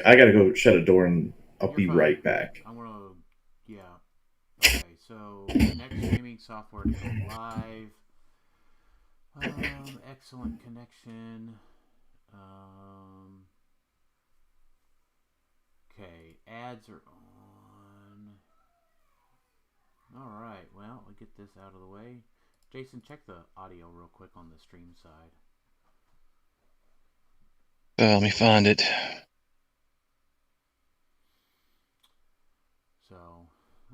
I gotta go shut a door and I'll You're be fine. right back. I want to. Yeah. Okay. So next streaming software to go live. Excellent connection. Um, okay. Ads are on. All right. Well, we'll get this out of the way. Jason, check the audio real quick on the stream side. Let me find it. So,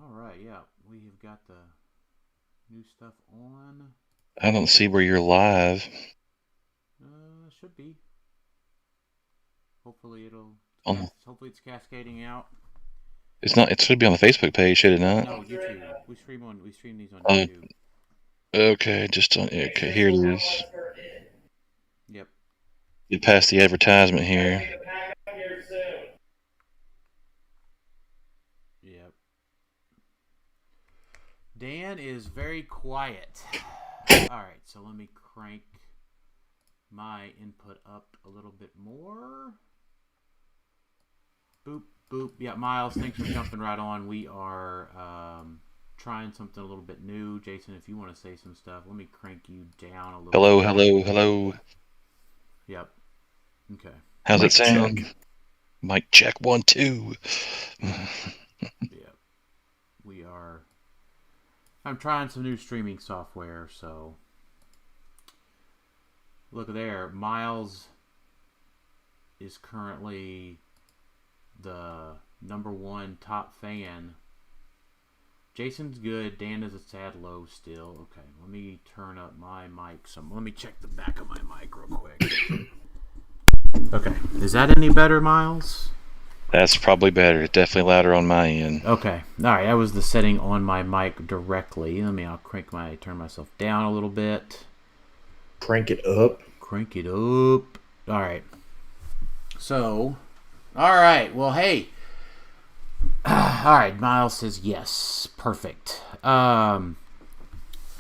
all right. Yeah, we have got the new stuff on. I don't see where you're live. Should be. Hopefully it'll. On, Hopefully it's cascading out. it's not. It should be on the Facebook page, should it not? No, YouTube. We stream these on Oh, YouTube. okay. Just on. Okay, here it is. Yep. Get past the advertisement here. Yep. Dan is very quiet. All right, so let me crank my input up a little bit more. Boop, boop. Yeah, Miles, thanks for jumping right on. We are trying something a little bit new. Jason, if you want to say some stuff, let me crank you down a little Hello, bit. hello. Yep. Okay. How's Mic it sound? check. Mic check 1 2. Yep. We are. I'm trying some new streaming software, so look there. Miles is currently the #1 top fan. Jason's good. Dan is a sad low still. Okay, let me turn up my mic some. Let me check the back of my mic real quick. Okay, is that any better, Miles? That's probably better. It's definitely louder on my end. Okay, all right. That was the setting on my mic directly. I'll turn myself down a little bit. Crank it up. Crank it up. All right. So, all right. Well, hey. All right. Miles says yes. Perfect.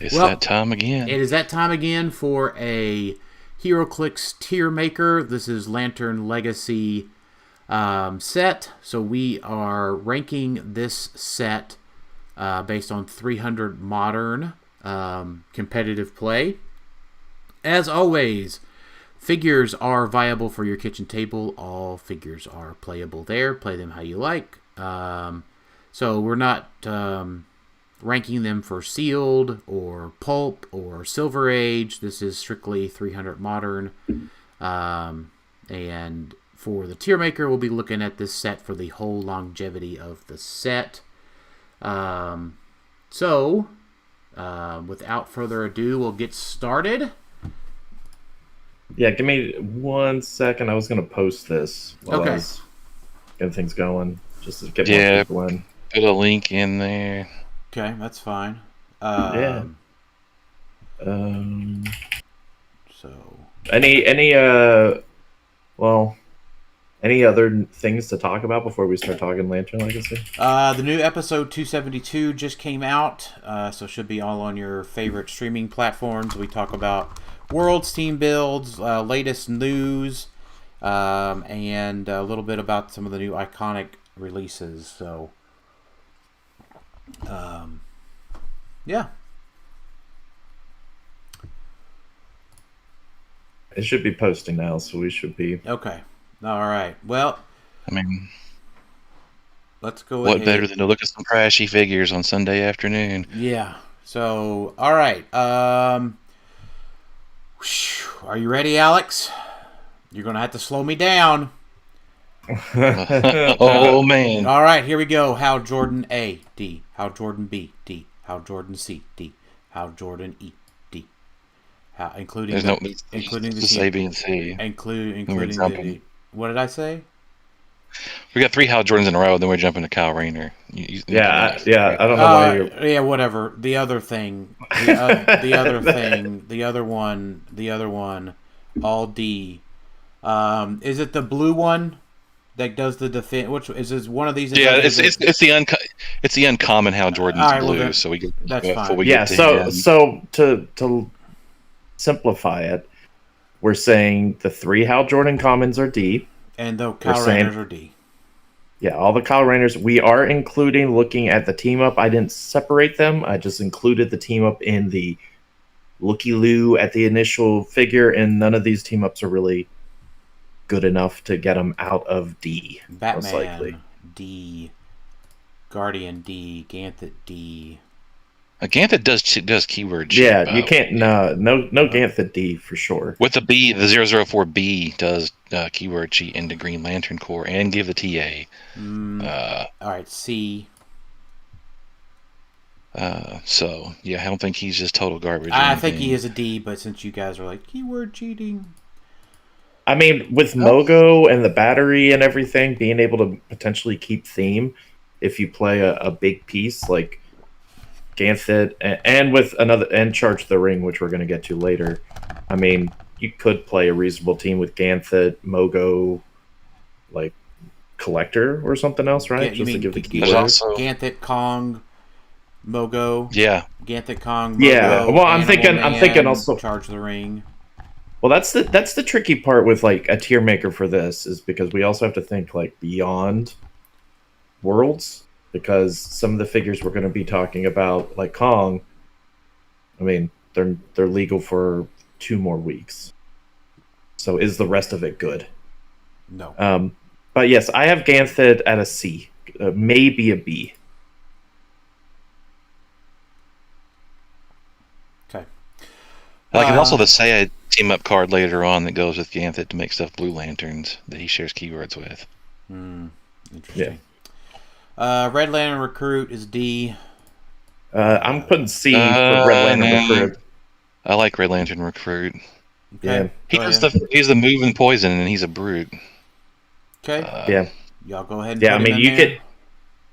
It's that time again. It is that time again for a Heroclix Tiermaker. This is Lantern Legacy set. So we are ranking this set based on 300 modern competitive play. As always, figures are viable for your kitchen table. All figures are playable there. Play them how you like. So we're not ranking them for sealed or pulp or silver age. This is strictly 300 modern. And for the Tiermaker, we'll be looking at this set for the whole longevity of the set. So, without further ado, we'll get started. Yeah, give me 1 second. I was gonna post this while I was getting things going, just to get more people in. Put a link in there. Okay, that's fine. Yeah. So any other things to talk about before we start talking Lantern Legacy? The new episode 272 just came out, so should be all on your favorite streaming platforms. We talk about worlds, team builds, latest news, and a little bit about some of the new iconic releases. So, yeah. It should be posting now, so we should be okay. All right. Well, I mean, let's go. What better than to look at some trashy figures on Sunday afternoon? Yeah. So, all right. Are you ready, Alex? You're gonna have to slow me down. Oh man! All right, here we go. How Jordan A D. How Jordan B D. How Jordan C D. How Jordan E D. How including There's including the A, B, and C. Including the. What did I say? We got 3 Hal Jordans in a row, then we're jumping to Kyle Rayner. I don't know why you're. Yeah, whatever. The other thing, the other thing, the other one, all D. Is it the blue one that does the defense? Which is one of these? Yeah, it's the uncommon Hal Jordan's right, blue. well, so we get that's before fine. we Yeah, get to so to simplify it, we're saying the 3 Hal Jordan commons are D. And the We're Kyle saying- Rayners are D. Yeah, all the Kyle Rayners. We are including looking at the team up. I didn't separate them. I just included the team up in the looky-loo at the initial figure, and none of these team ups are really good enough to get them out of D. Most likely. Batman D. Guardian D. Ganthet D. Ganthet does keyword cheat. Yeah, you can't. No Ganthet D for sure. With the B, the 004B does keyword cheat into Green Lantern Corps and give the TA. All right, C. So yeah, I don't think he's just total garbage. I think he is a D, but since you guys are like keyword cheating, I mean, with Mogo and the battery and everything, being able to potentially keep theme if you play a big piece like Ganthet and with another and Charge the Ring, which we're going to get to later. I mean, you could play a reasonable team with Ganthet, Mogo, like Collector or something else, right? You Just to mean give the There's keyword. also Ganthet, Kong, Mogo. yeah. Ganthet, Kong, Mogo. Yeah, well, I'm thinking Man, also. Charge the Ring. Well, that's the tricky part with like a tier maker for this is because we also have to think like beyond worlds, because some of the figures we're going to be talking about, like Kong, I mean, they're legal for 2 more weeks. So is the rest of it good? No. But yes, I have Ganthet at a C, maybe a B. Okay. Like also the Sayed team up card later on that goes with Ganthet to make stuff Blue Lanterns that he shares keywords with. Interesting. Red Lantern Recruit is D. I'm putting C for Red Lantern Recruit. I like Red Lantern Recruit. Okay. Yeah. He's the move and poison, and he's a brute. Okay. Yeah. Y'all go ahead and Yeah, I put mean, him in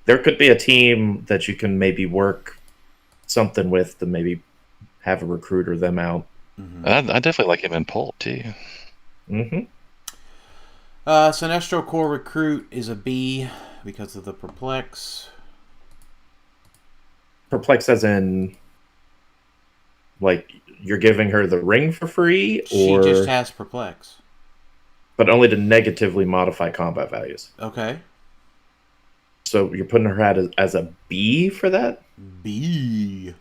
there could be a team that you can maybe work something with to maybe have a recruiter them out. I definitely like him in Pulp too. Mm-hmm. Sinestro Corps Recruit is a B because of the Perplex. Perplex as in, like, you're giving her the ring for free? Or... She just has Perplex. But only to negatively modify combat values. Okay. So you're putting her at as a B for that? B.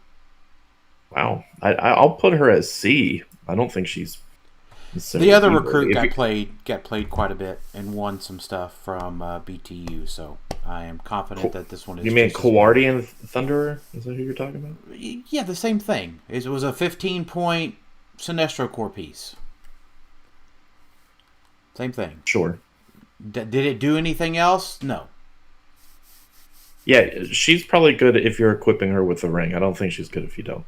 Wow. I'll put her as C. I don't think she's... The other recruit got played quite a bit and won some stuff from BTU, so I am confident that this one is... You mean Kawardian Thunderer? Is that who you're talking about? Yeah, the same thing. It was a 15-point Sinestro Corps piece. Same thing. Sure. Did it do anything else? No. Yeah, she's probably good if you're equipping her with the ring. I don't think she's good if you don't.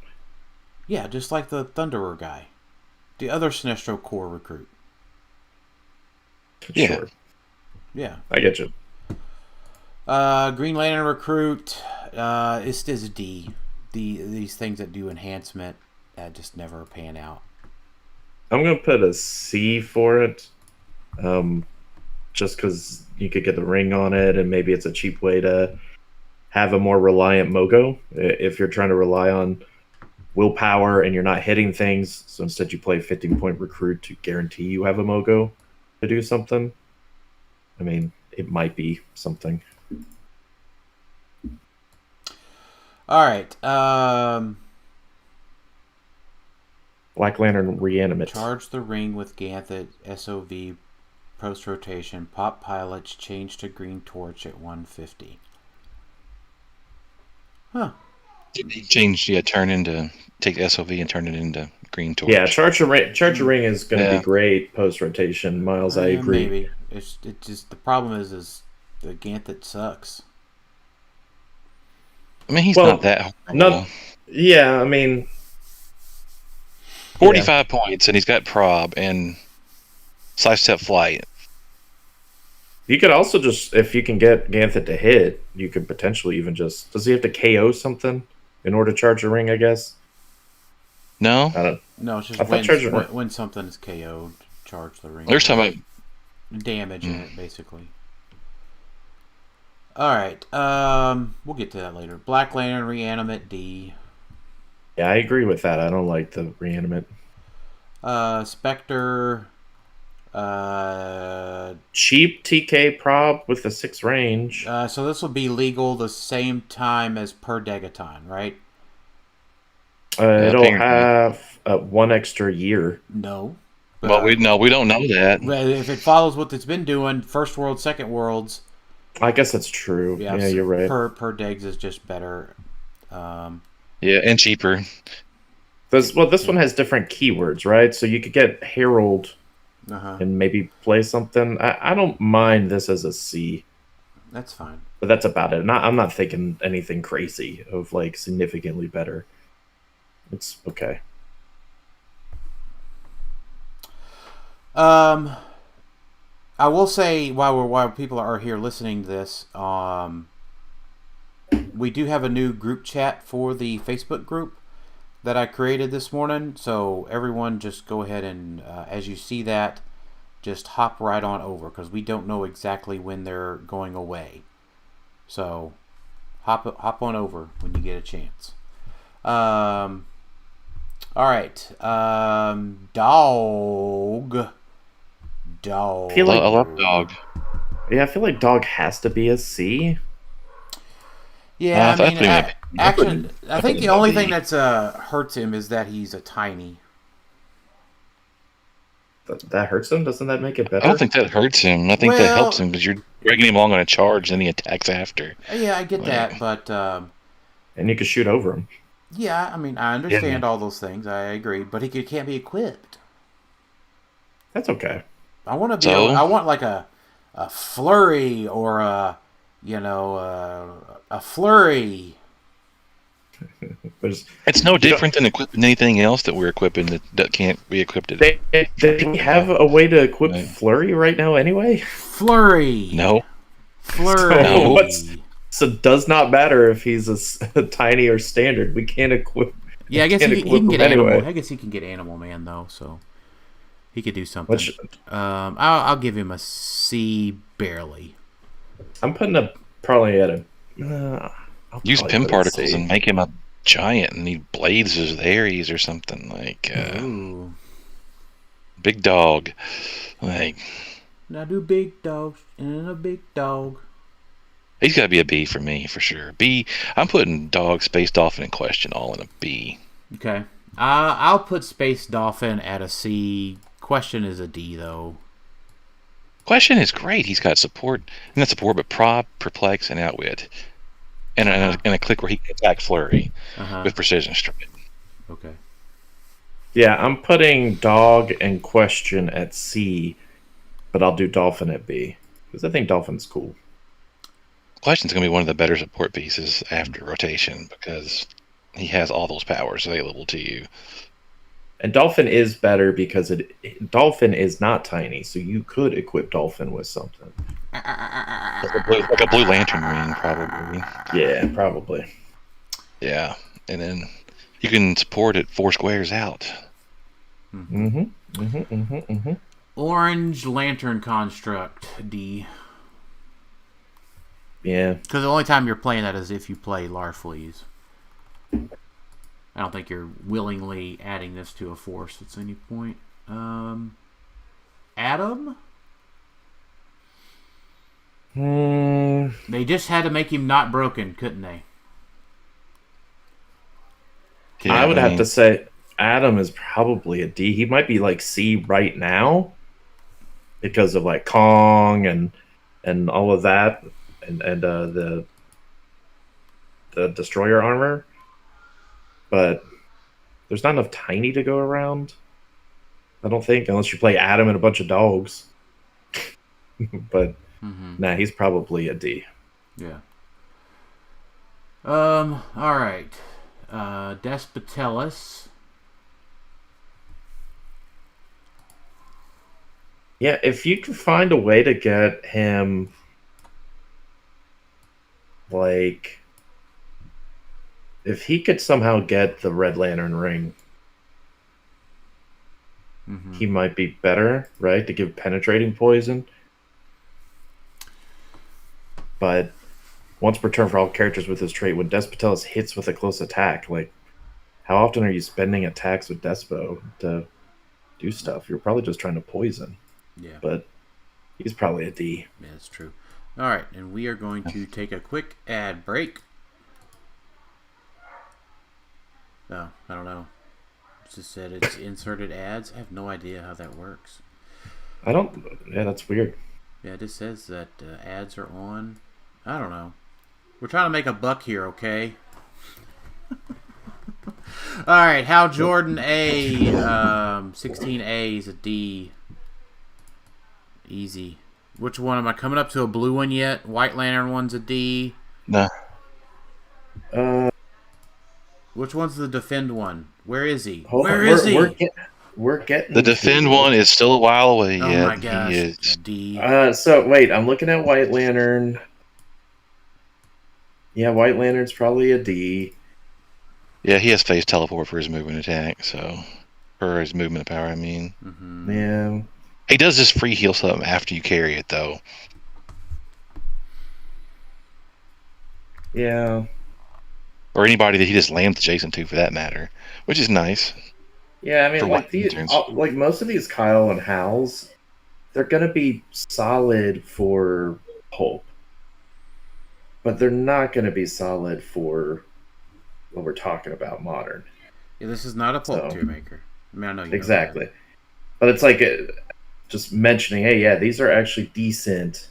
Yeah, just like the Thunderer guy. The other Sinestro Corps recruit. Yeah. Sure. Yeah. I get you. Green Lantern recruit is a D. These things that do enhancement just never pan out. I'm going to put a C for it. Just because you could get the ring on it, and maybe it's a cheap way to have a more reliant Mogo if you're trying to rely on willpower and you're not hitting things. So instead you play 15-point recruit to guarantee you have a Mogo to do something. I mean, it might be something. All right. Black Lantern Reanimate. Charge the ring with Ganthet, SOV, post-rotation. Pop pilots change to Green Torch at 150. Huh. Change, take the SOV and turn it into Green Torch. Yeah, Charge the Ring is going to be great post-rotation. Miles, I agree. Maybe. It's just the problem is the Ganthet sucks. I mean, he's not that horrible. Yeah, I mean... 45 points, and he's got prob and sidestep flight. You could also just, if you can get Ganthet to hit, you could potentially even just... Does he have to KO something in order to charge the ring, I guess? No? I don't... No, it's just when something is KO'd, charge the ring. There's talking about... Damage in it, basically. Alright, we'll get to that later. Black Lantern Reanimate D. Yeah, I agree with that. I don't like the Reanimate. Spectre Cheap TK prob with the 6 range. So this will be legal the same time as per Degaton, right? It'll apparently. have 1 extra year. No. Well, we don't know that. If it follows what it's been doing, first world, second worlds. I guess that's true. Yeah, so you're right. Per Degs is just better. Yeah, and cheaper. This one has different keywords, right? So you could get Herald and maybe play something. I don't mind this as a C. That's fine. But that's about it. I'm not thinking anything crazy of like significantly better. It's okay. I will say while people are here listening to this, we do have a new group chat for the Facebook group that I created this morning. So everyone, just go ahead and as you see that, just hop right on over because we don't know exactly when they're going away. So hop on over when you get a chance. All right, dog. I feel like I love dog. Yeah, I feel like dog has to be a C. Yeah, I mean, actually, I think the only thing that's hurts him is that he's a tiny. That hurts him? Doesn't that make it better? I don't think that hurts him. I think that helps him because you're dragging him along on a charge, and he attacks after. Yeah, I get that, but and you can shoot over him. Yeah, I mean, I understand all those things. I agree, but he can't be equipped. That's okay. I want to be. I want like a flurry or a flurry. It's no different than equipping anything else that we're equipping that can't be equipped. They have a way to equip flurry right now anyway? Flurry. No. Flurry. So it does not matter if he's a tiny or standard. We can't equip. Yeah, I guess he can get anyway. Animal. I guess he can get Animal Man though, so he could do something. I'll give him a C barely. I'm putting probably at a. Use Pim particles and make him a giant and need blades as Ares or something like. Big dog, like. Now do big dogs and a big dog. He's got to be a B for me, for sure. B. I'm putting Dog, Space Dolphin, and Question all in a B. Okay. I'll put Space Dolphin at a C. Question is a D, though. Question is great. He's got support. Not support, but Prob, Perplex, and Outwit. And a click where he can attack Flurry with Precision Strike. Okay. Yeah, I'm putting Dog and Question at C, but I'll do Dolphin at B. Because I think Dolphin's cool. Question's going to be one of the better support pieces after rotation because he has all those powers available to you. And Dolphin is better because Dolphin is not tiny, so you could equip Dolphin with something. Like a Blue Lantern ring, probably. Yeah, probably. Yeah, and then you can support it 4 squares out. Orange Lantern Construct, D. Yeah. Because the only time you're playing that is if you play Larfleeze. I don't think you're willingly adding this to a force at any point. Adam? They just had to make him not broken, couldn't they? Yeah, I would have to say Adam is probably a D. He might be like C right now because of like Kong and all of that. And the destroyer armor, but there's not enough tiny to go around. I don't think, unless you play Adam and a bunch of dogs. But nah, he's probably a D. Yeah. All right. Despotellus. Yeah, if you can find a way to get him. Like, if he could somehow get the Red Lantern ring, he might be better, right? To give penetrating poison. But once per turn for all characters with this trait, when Despotellus hits with a close attack, like, how often are you spending attacks with Despo to do stuff? You're probably just trying to poison. Yeah. But he's probably a D. Yeah, that's true. All right, and we are going to take a quick ad break. Oh, I don't know. It just said it's inserted ads. I have no idea how that works. Yeah, that's weird. Yeah, it just says that ads are on. I don't know. We're trying to make a buck here, okay? All right, Hal Jordan A, 16A is a D. Easy. Which one am I coming up to a blue one yet? White Lantern one's a D. No. Which one's the defend one? Where is he? Where is he? We're getting The defend one is still a while away Oh yet. my gosh, He is. D. So wait, I'm looking at White Lantern. Yeah, White Lantern's probably a D. Yeah, he has phase teleport for his movement attack, so for his movement power, I mean. Mm-hmm. Yeah. He does just free heal something after you carry it, though. Yeah. Or anybody that he just lands adjacent to, for that matter, which is nice. Yeah, I mean, For like White Lanterns. like most of these Kyle and Hal's, they're gonna be solid for Pulp, but they're not gonna be solid for what we're talking about, modern. Yeah, this is not a pulp So- Tiermaker. I mean, I know you know Exactly. But it's like just mentioning, hey, yeah, these are actually decent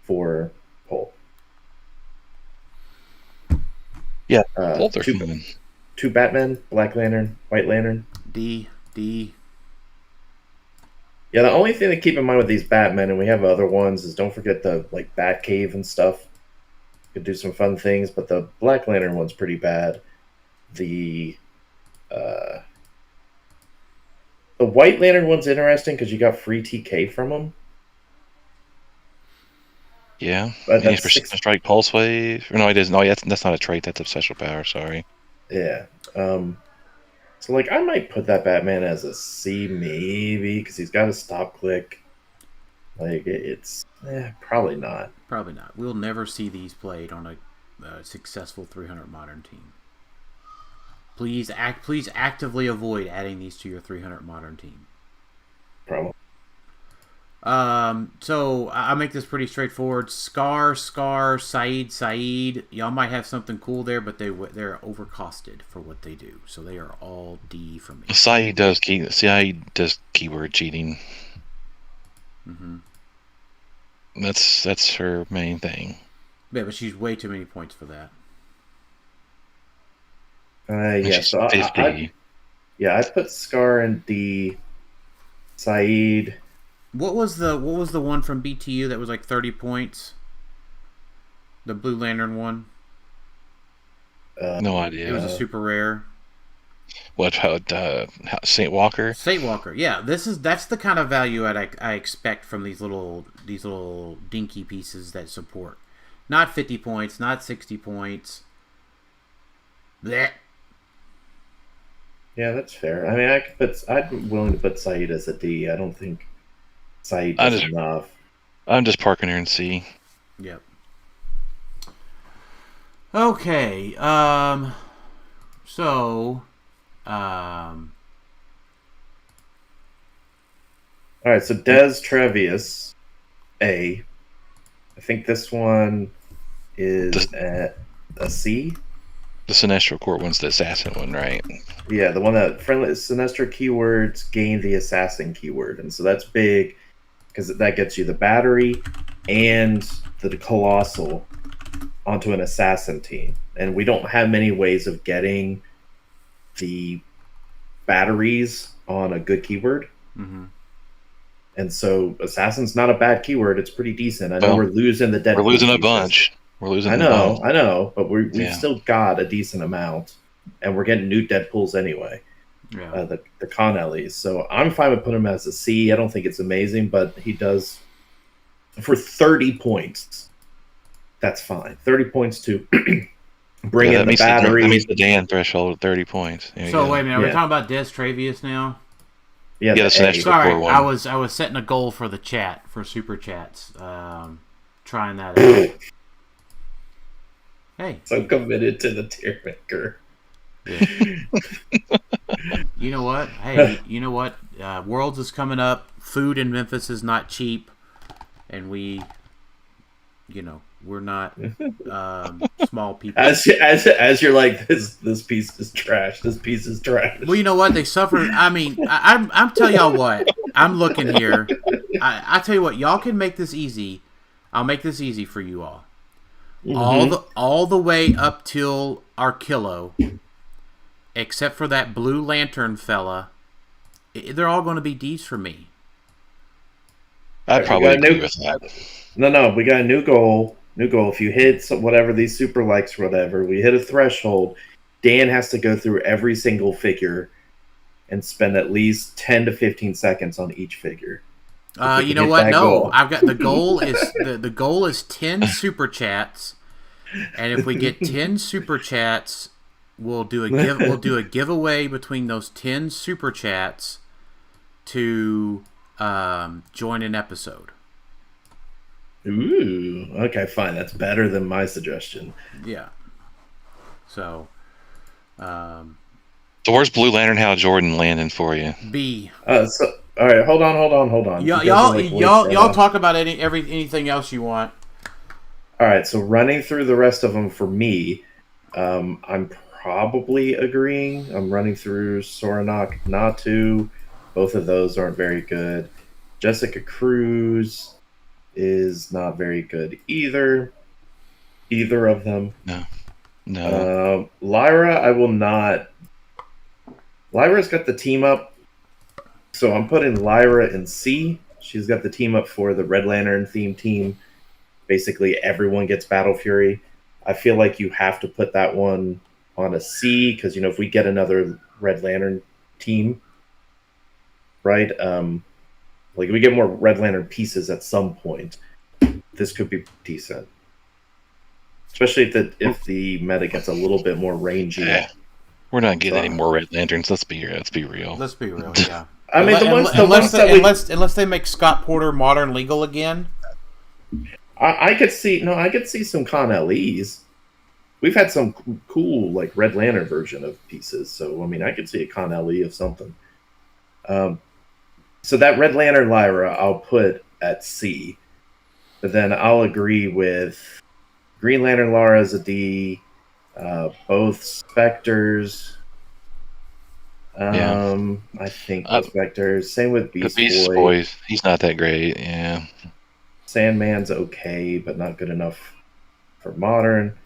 for Pulp. Yeah, Uh, Both are two, human. two Batman, Black Lantern, White Lantern. that. D. Yeah, the only thing to keep in mind with these Batmen, and we have other ones, is don't forget the like Batcave and stuff. Could do some fun things, but the Black Lantern one's pretty bad. The White Lantern one's interesting because you got free TK from them. Yeah. But And he's that's Precision Strike Pulse Wave. Or no, it is. No, that's not a trait. That's a special power. Sorry. Yeah. So like I might put that Batman as a C maybe because he's got a stop click. Like it's probably not. Probably not. We'll never see these played on a successful 300 modern team. Please actively avoid adding these to your 300 modern team. Probably. So I'll make this pretty straightforward. Scar, Saeed. Y'all might have something cool there, but they're overcosted for what they do. So they are all D for me. Saeed does keyword cheating. Mm-hmm. That's her main thing. Yeah, but she's way too many points for that. And Yeah. she's So 50. I put Scar in D. Saeed. What was the one from BTU that was like 30 points? The Blue Lantern one. No idea. It was a super rare. What Saint Walker? State Walker. Yeah, that's the kind of value I expect from these little dinky pieces that support. Not 50 points, not 60 points. Blech. Yeah, that's fair. I mean, I'm willing to put Saeed as a D. I don't think Saeed I is just- enough. I'm just parking her in C. Yep. Okay. So. All right, so Des Trevius, A. I think this one is at a C. The Sinestro Court one's the assassin one, right? Yeah, the one that friendly Sinestro keywords gain the assassin keyword, and so that's big because that gets you the battery and the colossal onto an assassin team, and we don't have many ways of getting the batteries on a good keyword. Mm-hmm. And so assassin's not a bad keyword. It's pretty decent. I know Well, we're losing the dead. We're losing a pieces. bunch. We're losing I a know, bunch. but we've Yeah. still got a decent amount, and we're getting new Deadpools anyway. Yeah. The Con Ellies. So I'm fine with putting him as a C. I don't think it's amazing, but he does for 30 points. That's fine. 30 points to bring in the battery. That means the Dan threshold of 30 points. There you So go. wait a minute, are we Yeah. talking about Des Travius now? yeah, Yeah, the the A. Sinestro Sorry, Core one. I was setting a goal for the chat for super chats. Trying that out. Hey. So committed to the Tiermaker. Yeah. You know what? Hey, you know what? Worlds is coming up. Food in Memphis is not cheap, and we're not small people. As you're like, this piece is trash. This piece is trash. Well, you know what? They suffer. I mean, I'm telling y'all what. I'm looking here. I tell you what. Y'all can make this easy. I'll make this easy for you all. All the way up till Archillo, except for that Blue Lantern fella, they're all going to be D's for me. I probably agree with that. No, we got a new goal. If you hit whatever these super likes, whatever, we hit a threshold. Dan has to go through every single figure and spend at least 10 to 15 seconds on each figure. You know what? No, I've got the goal is the goal is 10 super chats. And if we get 10 super chats, we'll do a giveaway between those 10 super chats to join an episode. Ooh, okay, fine. That's better than my suggestion. Yeah. So where's Blue Lantern Hal Jordan landing for you? B. All right, hold on. Y'all talk about anything else you want. All right, so running through the rest of them for me, I'm probably agreeing. I'm running through Soranak, Natu. Both of those aren't very good. Jessica Cruz is not very good either. Either of them. No. Lyra, I will not. Lyra's got the team up, so I'm putting Lyra in C. She's got the team up for the Red Lantern theme team. Basically, everyone gets Battle Fury. I feel like you have to put that one on a C because, if we get another Red Lantern team, right? Like, we get more Red Lantern pieces at some point. This could be decent. Especially if the meta gets a little bit more rangy. Yeah. We're not getting any more Red Lanterns. Let's be real. Let's be real, yeah. I mean, unless they make Scott Porter modern legal again. I could see some Con LEs. We've had some cool like Red Lantern version of pieces, so I mean I could see a Con LE of something. So that Red Lantern Lyra I'll put at C, but then I'll agree with Green Lantern Lara as a D. Both Spectres. I think Spectres. Same with Beast Boy. He's not that great. Yeah. Sandman's okay, but not good enough for modern.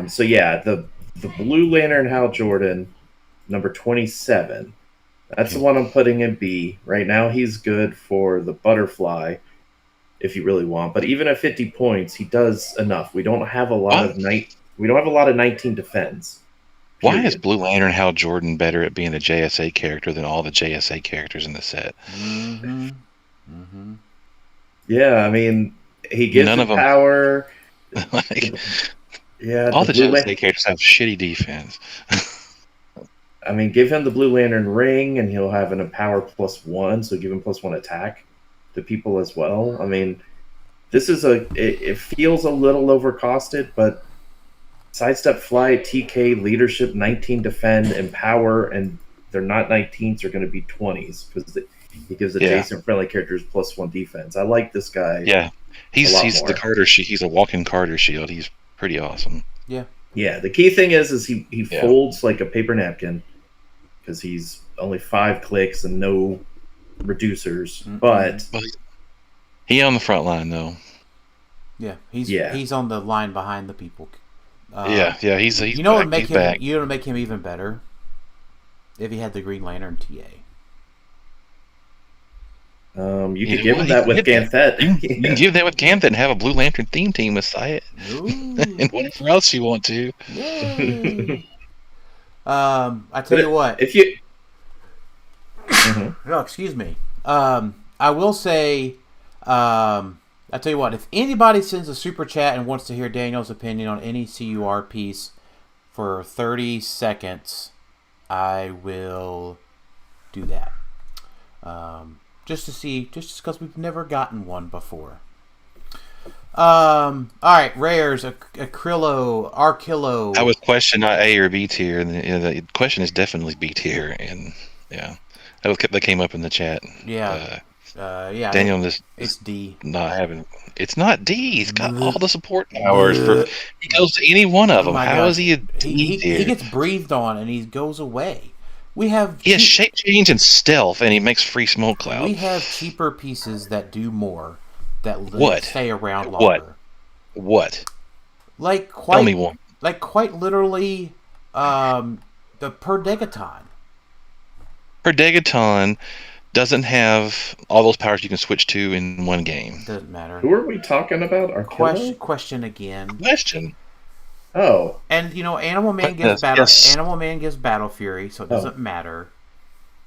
So yeah, the Blue Lantern Hal Jordan, number 27. That's the one I'm putting in B. Right now he's good for the Butterfly, if you really want. But even at 50 points, he does enough. We don't have a lot of 19 defense. Why is Blue Lantern Hal Jordan better at being a JSA character than all the JSA characters in the set? Mm-hmm. Mm-hmm. Yeah, I mean, he gives None of them power. Yeah, all the JSA characters have shitty defense. I mean, give him the Blue Lantern ring, and he'll have a power +1, so give him +1 attack to people as well. I mean, this is it feels a little overcosted, but sidestep, flight, TK, leadership, 19 defend, and power, and they're not 19s, they're going to be 20s because he gives adjacent friendly characters +1 defense. I like this guy. Yeah, he's the Carter Shield. He's a walking Carter Shield. He's pretty awesome. Yeah. Yeah. The key thing is he folds like a paper napkin because he's only 5 clicks and no reducers. Mm-hmm. But he on the front line though. Yeah, he's on the line behind the people. He's you know what make him even better if he had the Green Lantern TA. You could give him that with Ganthet. You can give that with Ganthet and have a Blue Lantern theme team with Syed and whatever else you want to. I tell you what. If you, no, excuse me. I will say. I tell you what. If anybody sends a super chat and wants to hear Daniel's opinion on any CUR piece for 30 seconds, I will do that. Just because we've never gotten one before. All right, rares, Archillo. I was questioning not A or B tier, and the question is definitely B tier. And Yeah, that came up in the chat. Yeah. Yeah. Daniel, this It's is D. not having. It's not D. He's got all Bleh. the support powers for. He goes to any one of Oh them. my How is gosh. he a He, D he he tier? gets breathed on and he goes away. We have He has cheap, shape change and stealth, and he makes free smoke cloud. we have cheaper pieces that do more, that What? stay around What? longer. What? Like Tell me quite one. like quite literally the Perdegaton. Her Degaton doesn't have all those powers you can switch to in one game. Doesn't matter. Who are we talking about? Arquillo? Question again. Question. Oh, And Animal Man Yes, yes. Animal Man gives Battle Fury, so it doesn't matter.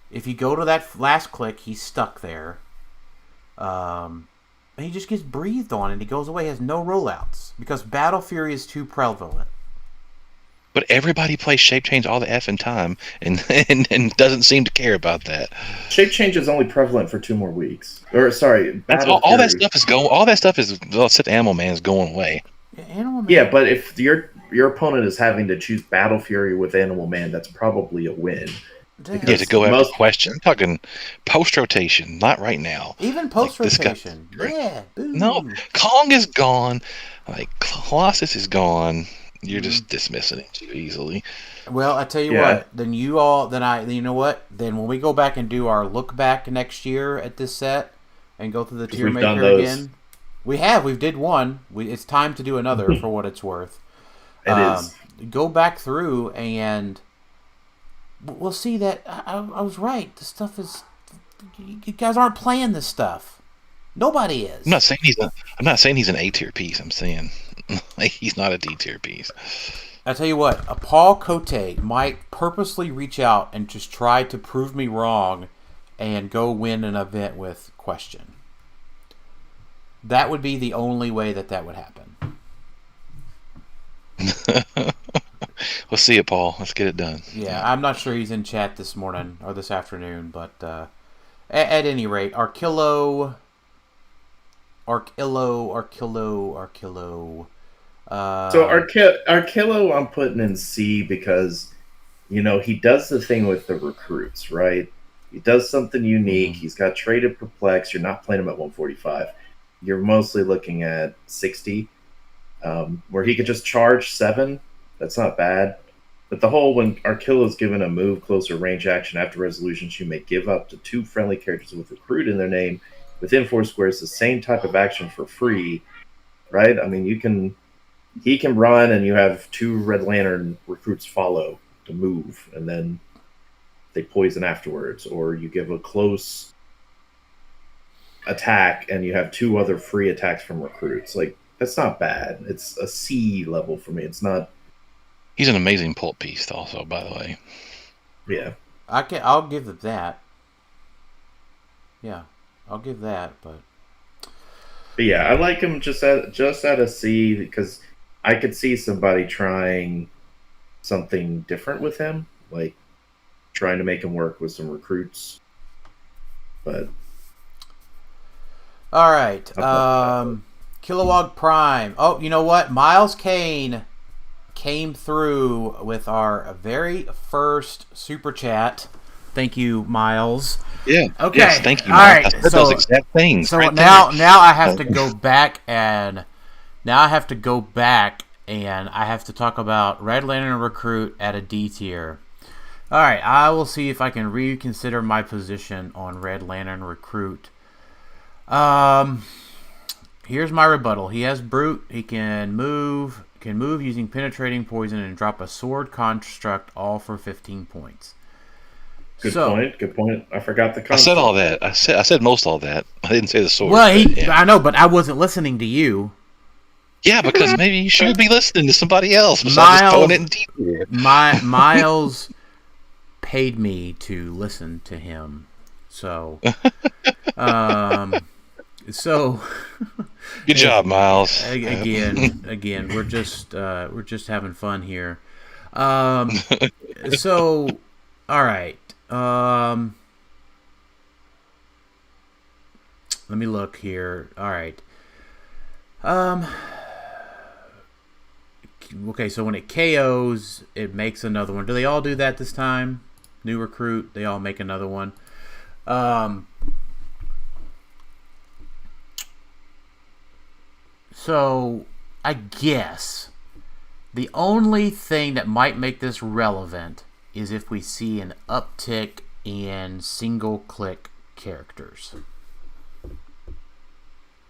If you go to that last click, he's stuck there. And he just gets breathed on and he goes away. He has no rollouts because Battle Fury is too prevalent. But everybody plays shape change all the effing time, and doesn't seem to care about that. shape change is only prevalent for 2 more weeks. Or sorry, That's Battle all that Fury. stuff is going. All that stuff is except Animal Man is going away. Animal Man. Yeah, but if your opponent is having to choose Battle Fury with Animal Man, that's probably a win. Yeah, to go after question. I'm talking post rotation, not right now. Even post rotation. Like Yeah. Boo. No, Kong is gone. Like Colossus is gone. You're just dismissing it too easily. Well, I tell you what. Then you know what? Then when we go back and do our look back next year at this set and go through the Tiermaker again, we did one. It's time to do another for what it's worth. It is. Go back through and we'll see that I was right. The stuff is, you guys aren't playing this stuff. Nobody is. I'm not saying he's an A tier piece. I'm saying he's not a D tier piece. I tell you what, a Paul Cote might purposely reach out and just try to prove me wrong and go win an event with question. That would be the only way that would happen. We'll see it, Paul. Let's get it done. Yeah, I'm not sure he's in chat this morning or this afternoon, but at any rate, Arquillo. So Arquillo I'm putting in C because, he does the thing with the recruits, right? He does something unique. He's got traded perplex. You're not playing him at 145. You're mostly looking at 60, where he could just charge 7. That's not bad. But the whole when Arquillo is given a move, closer range action after resolutions, you may give up to 2 friendly characters with recruit in their name within 4 squares the same type of action for free, right? I mean, he can run and you have 2 Red Lantern recruits follow to move, and then they poison afterwards, or you give a close attack and you have 2 other free attacks from recruits. Like, that's not bad. It's a C level for me. It's not. He's an amazing pulp piece, also, by the way. Yeah. I'll give it that. Yeah, I'll give that, but yeah, I like him just at a C because I could see somebody trying something different with him, like trying to make him work with some recruits. But all right, Kilowog Prime. Oh, you know what? Miles Kane came through with our very first super chat. Thank you, Miles. Yeah. Okay. Yes, thank you. All right. I said those exact things. So right now there. I have to go back and I have to talk about Red Lantern Recruit at a D tier. All right. I will see if I can reconsider my position on Red Lantern Recruit. Here's my rebuttal. He has Brute. He can move using penetrating poison and drop a sword construct, all for 15 points. Good point. I forgot the concept. I said all that. I said most all that. I didn't say the sword. Well, I know, but I wasn't listening to you. Yeah, because maybe you should be listening to somebody else besides just throwing it in deep here. Miles paid me to listen to him, so Good job, Miles. Again, we're just having fun here. So, all right. Let me look here. All right. Okay, so when it KOs, it makes another one. Do they all do that this time? new recruit. They all make another one. So I guess the only thing that might make this relevant is if we see an uptick in single-click characters,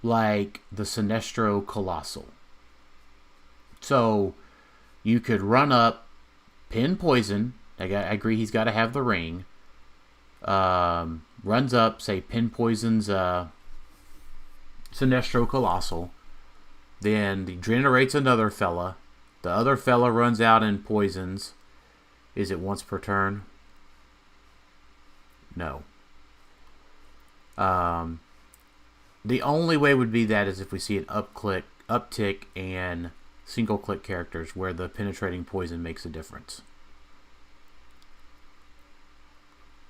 like the Sinestro Colossal. So you could run up, pin poison. I agree he's got to have the ring. Runs up, say, pin poisons Sinestro Colossal. Then he generates another fella. The other fella runs out and poisons. Is it once per turn? No. The only way would be that is if we see an uptick in single-click characters where the penetrating poison makes a difference.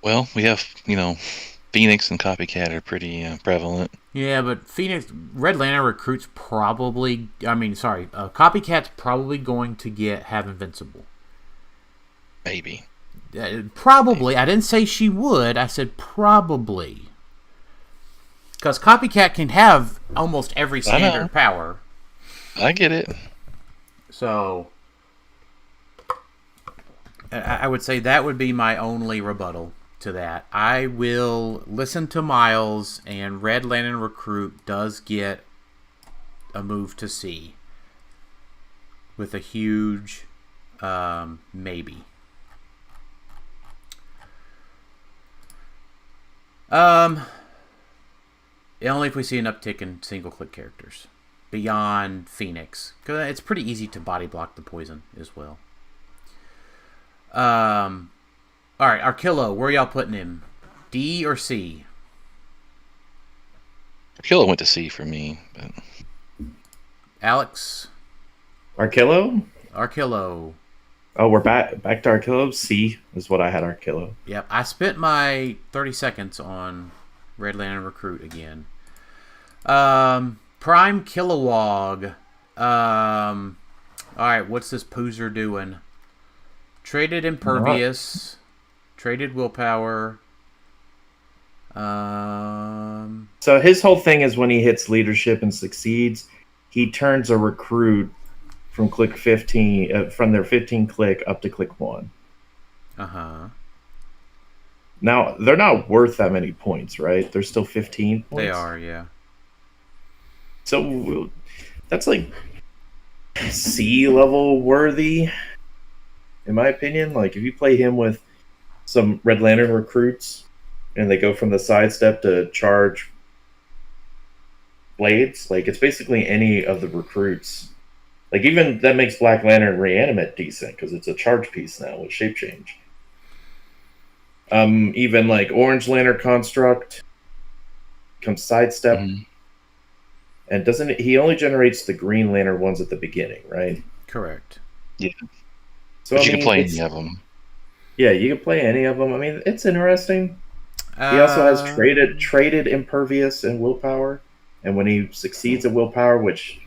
Well, we have, Phoenix and Copycat are pretty prevalent. Yeah, but Red Lantern recruits Copycat's probably going to have Invincible. Maybe. Probably. I didn't say she would. I said probably. Because Copycat can have almost every standard power. I get it. So, I would say that would be my only rebuttal to that. I will listen to Miles, and Red Lantern Recruit does get a move to C with a huge maybe. Only if we see an uptick in single-click characters beyond Phoenix, because it's pretty easy to body block the poison as well. All right, Arkillo, where are y'all putting him? D or C? Arkillo went to C for me. But... Alex? Arkillo? Oh, we're back to Arkillo? C is what I had Arkillo. Yep, I spent my 30 seconds on Red Lantern Recruit again. Prime Kilowog. All right, what's this Poozer doing? Traded Impervious. Traded Willpower. So his whole thing is when he hits leadership and succeeds, he turns a recruit from click 15 from their 15 click up to click 1. Now they're not worth that many points, right? They're still 15 points. They are, yeah. So that's like C level worthy, in my opinion. Like if you play him with some Red Lantern recruits and they go from the sidestep to charge blades, like it's basically any of the recruits. Like even that makes Black Lantern Reanimate decent because it's a charge piece now with shape change. Even like Orange Lantern Construct comes sidestep. Mm-hmm. And he only generates the Green Lantern ones at the beginning, right? Correct. Yeah. So but you can play any of them. Yeah, you can play any of them. I mean, it's interesting. He also has traded Impervious and Willpower. And when he succeeds at Willpower, which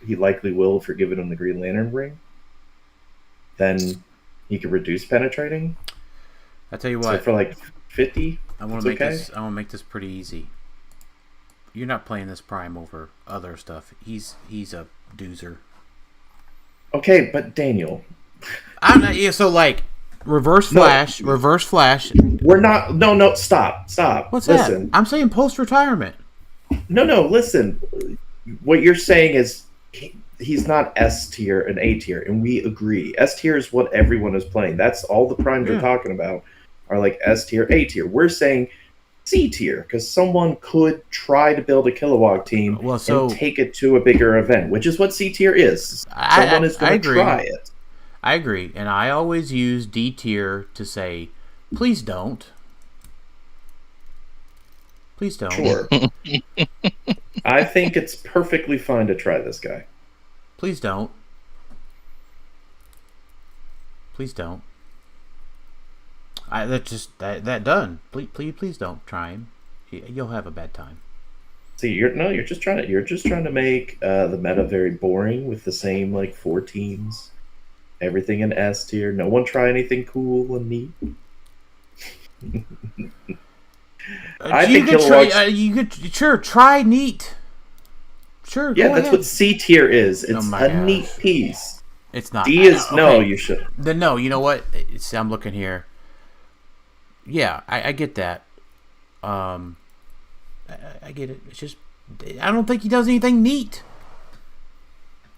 he likely will if you're giving him the Green Lantern ring, then he can reduce penetrating. I tell you what, so for like 50, I want to make this pretty easy. You're not playing this Prime over other stuff. He's a doozer. Okay, but Daniel, I'm not. Yeah, so like reverse flash. We're not. No. Stop. What's listen. that? I'm saying post retirement. No. Listen. What you're saying is he's not S tier and A tier, and we agree. S tier is what everyone is playing. That's all the primes are talking about are like S tier, A tier. We're saying C tier because someone could try to build a Kilowog team and take it to a bigger event, which is what C tier is. Someone is going to try it. I agree, and I always use D tier to say, please don't. Please don't. Sure. I think it's perfectly fine to try this guy. Please don't. Please don't. That done. Please don't try him. You'll have a bad time. See, you're just trying to make the meta very boring with the same like 4 teams, everything in S tier. No one try anything cool and neat. I think Kilowog's... you could sure try neat. Sure, Yeah, go that's ahead. what C tier is. Oh It's my a gosh. neat piece. It's not. D is okay. no. You should. Then no. You know what? I'm looking here. Yeah, I get that. I get it. It's just I don't think he does anything neat.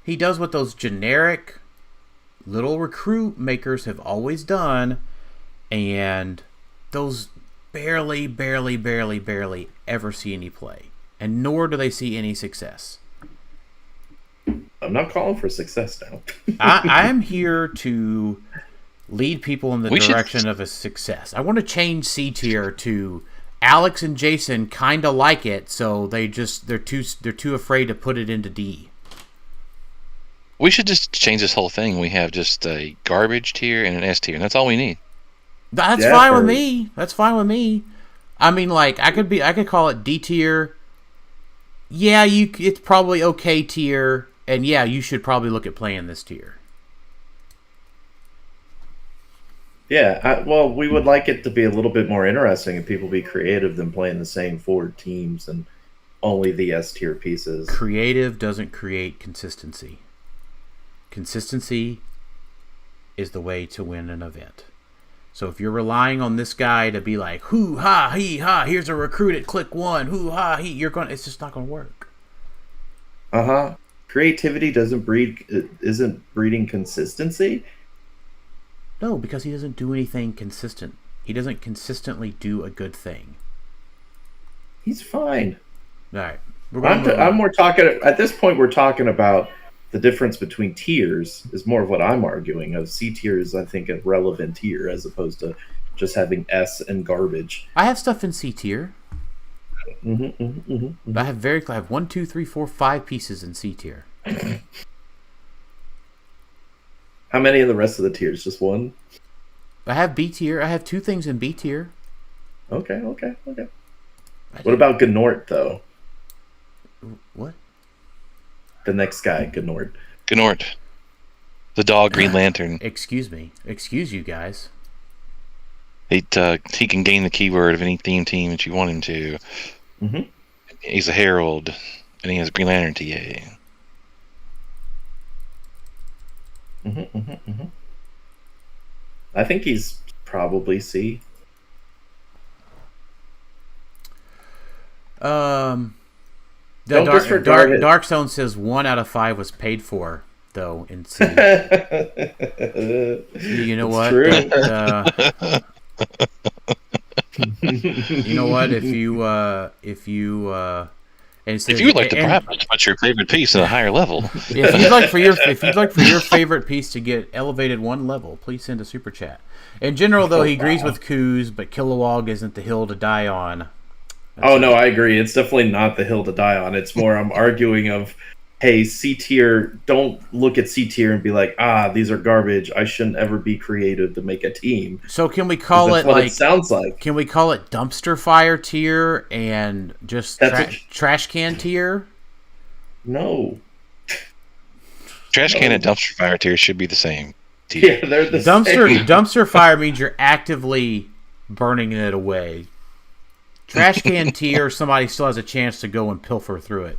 He does what those generic little recruit makers have always done, and those barely ever see any play, and nor do they see any success. I'm not calling for success now. I'm here to lead people in the direction of a success. I want to change C tier to Alex and Jason kind of like it, so they're too afraid to put it into D. We should just change this whole thing. We have just a garbage tier and an S tier, and that's all we need. That's fine with me. That's fine with me. I mean, like I could call it D tier. Yeah, it's probably okay tier, and yeah, you should probably look at playing this tier. Yeah, well, we would like it to be a little bit more interesting and people be creative than playing the same 4 teams and only the S tier pieces. Creative doesn't create consistency. Consistency is the way to win an event. So if you're relying on this guy to be like, hoo ha hee ha, here's a recruit at click 1, hoo ha hee, it's just not going to work. Creativity isn't breeding consistency. No, because he doesn't do anything consistent. He doesn't consistently do a good thing. He's fine. All right. I'm more talking at this point. We're talking about the difference between tiers is more of what I'm arguing. Of C tier is, I think, a relevant tier as opposed to just having S and garbage. I have stuff in C tier. Mm-hmm. I have 1, 2, 3, 4, 5 pieces in C tier. How many in the rest of the tiers? Just one? I have B tier. I have 2 things in B tier. Okay. What about Gnort, though? What? The next guy, Gnort. Gnort. The dog Green Lantern. Excuse me. Excuse you guys. He can gain the keyword of any theme team that you want him to. Mm-hmm. He's a herald, and he has Green Lantern TA. Mm-hmm. I think he's probably C. Darkstone says 1 out of 5 was paid for, though, in C. You know what? True. You know what? If you would like to perhaps put your favorite piece at a higher level. If you'd like for your favorite piece to get elevated 1 level, please send a super chat. In general, though, he agrees with Kuz, but Kilowog isn't the hill to die on. No, I agree. It's definitely not the hill to die on. It's more I'm arguing of, hey, C tier, don't look at C tier and be like, these are garbage. I shouldn't ever be creative to make a team. So can we call it what it sounds like? Can we call it dumpster fire tier and just trash can tier? No. Trash can and dumpster fire tier should be the same tier. Yeah, they're the same. Dumpster fire means you're actively burning it away. Trash can tier, somebody still has a chance to go and pilfer through it.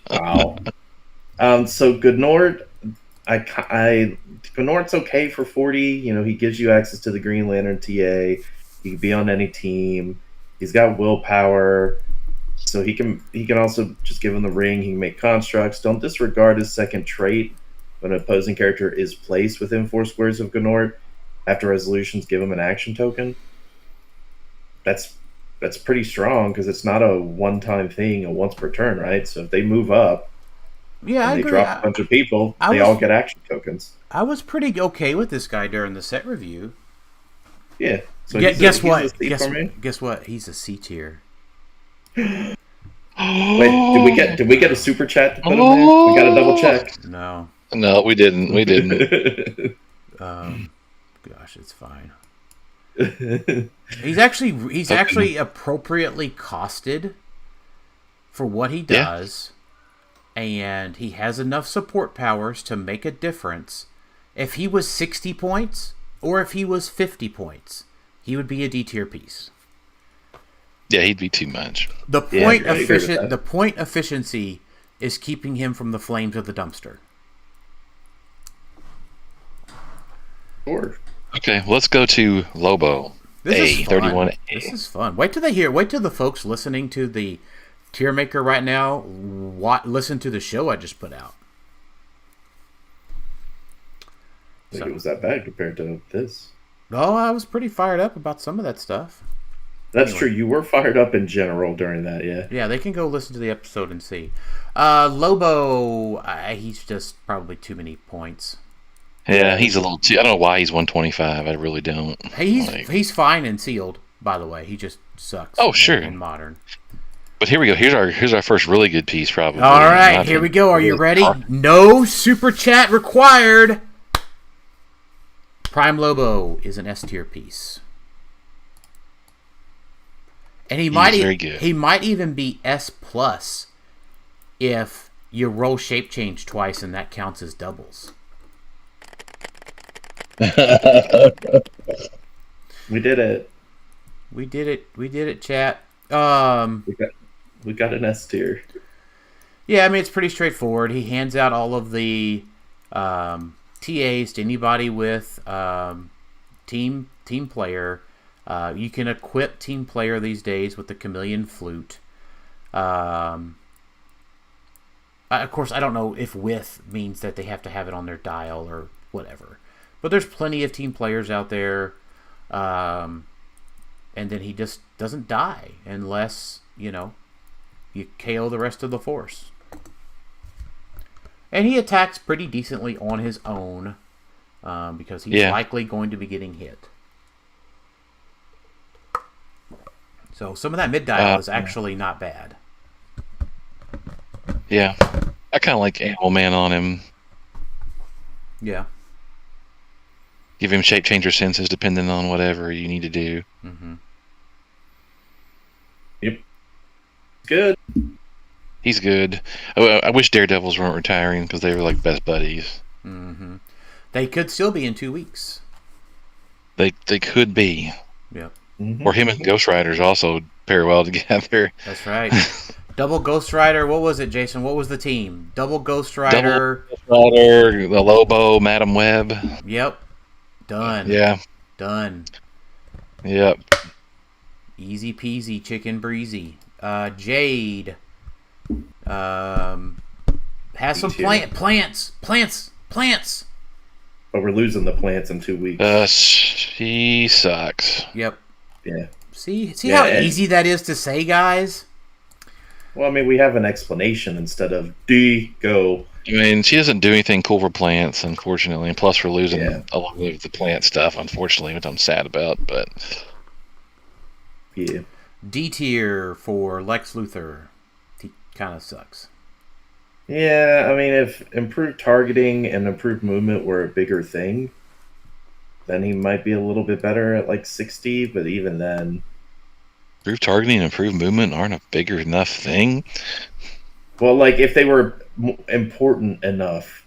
Wow. So Gnort, Gnort's okay for 40. You know, he gives you access to the Green Lantern TA. He can be on any team. He's got willpower, so he can also just give him the ring. He can make constructs. Don't disregard his second trait when an opposing character is placed within 4 squares of Gnort. After resolutions, give him an action token. That's pretty strong because it's not a one-time thing, a once per turn, right? So if they move up, I agree. Drop a bunch of people, they all get action tokens. I was pretty okay with this guy during the set review. Yeah. So guess what? Guess what? He's a C tier. Wait, did we get a super chat to put him there? We got to double check. No, we didn't. We didn't. Gosh, it's fine. He's actually appropriately costed for what he does, and he has enough support powers to make a difference. If he was 60 points, or if he was 50 points, he would be a D tier piece. Yeah, he'd be too much. The point efficiency is keeping him from the flames of the dumpster. Sure. Okay, well, let's go to Lobo. This is fun. 31A. This is fun. Wait till the folks listening to the Tiermaker right now listen to the show I just put out. I think it was that bad compared to this. Oh, I was pretty fired up about some of that stuff. That's true. You were fired up in general during that, yeah. Yeah, they can go listen to the episode and see. Lobo, he's just probably too many points. Yeah, he's a little too... I don't know why he's 125. I really don't. He's fine and sealed, by the way. He just sucks. Oh, sure. In modern. But here we go. Here's our first really good piece, probably. All right, here we go. Are you ready? No super chat required. Prime Lobo is an S tier piece. And he might even be S plus if you roll shape change twice and that counts as doubles. We did it. We did it, chat. We got an S tier. Yeah, I mean it's pretty straightforward. He hands out all of the TAs to anybody with team player. You can equip team player these days with the chameleon flute. Of course, I don't know if with means that they have to have it on their dial or whatever. But there's plenty of team players out there. And then he just doesn't die unless, you KO the rest of the force. And he attacks pretty decently on his own because he's likely going to be getting hit. So some of that mid dial is actually not bad. Yeah. I kind of like Animal Man on him. Yeah. Give him shape changer senses depending on whatever you need to do. Mm-hmm. Yep. Good. He's good. I wish Daredevils weren't retiring because they were like best buddies. Mm-hmm. They could still be in 2 weeks. They could be. Yep. Mm-hmm. Or him and Ghost Riders also pair well together. That's right. Double Ghost Rider. What was it, Jason? What was the team? Double Ghost Rider. Double Ghost Rider, the Lobo, Madam Web. Yep. Done. Yeah. Done. Yep. Easy peasy, chicken breezy. Jade. Has some plants. But we're losing the plants in 2 weeks. She sucks. Yep. Yeah. See how easy that is to say, guys? Well, I mean, we have an explanation instead of D, go. I mean, she doesn't do anything cool for plants, unfortunately. And plus, we're losing a lot of the plant stuff, unfortunately, which I'm sad about. But yeah. D tier for Lex Luthor. He kind of sucks. Yeah, I mean, if improved targeting and improved movement were a bigger thing, then he might be a little bit better at like 60, but even then... Improved targeting and improved movement aren't a bigger enough thing? Well, like, if they were important enough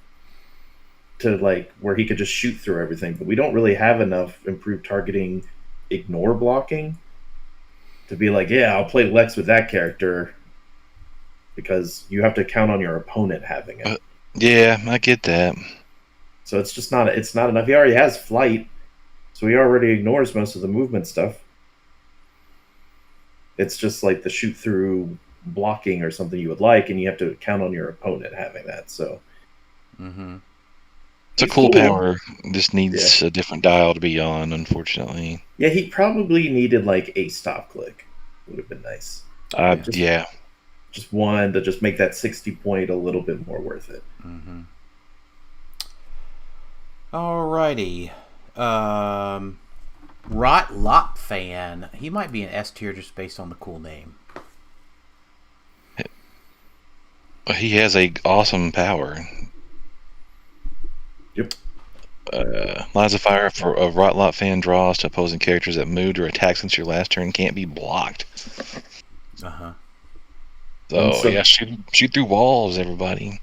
to, like, where he could just shoot through everything, but we don't really have enough improved targeting, ignore blocking, to be like, yeah, I'll play Lex with that character... because you have to count on your opponent having it. Yeah, I get that. So it's just not enough. He already has flight, so he already ignores most of the movement stuff. It's just like the shoot through blocking or something you would like, and you have to count on your opponent having that. So it's a cool power. Just needs a different dial to be on, unfortunately. Yeah, he probably needed like a stop click. Would have been nice. Just one to just make that 60 point a little bit more worth it. Mm-hmm. Alrighty. Rot Lop Fan. He might be an S tier just based on the cool name. He has a awesome power. Yep. Lines of fire for a Rot Lop Fan draws to opposing characters that moved or attacked since your last turn can't be blocked. Uh-huh. So yeah, shoot through walls, everybody.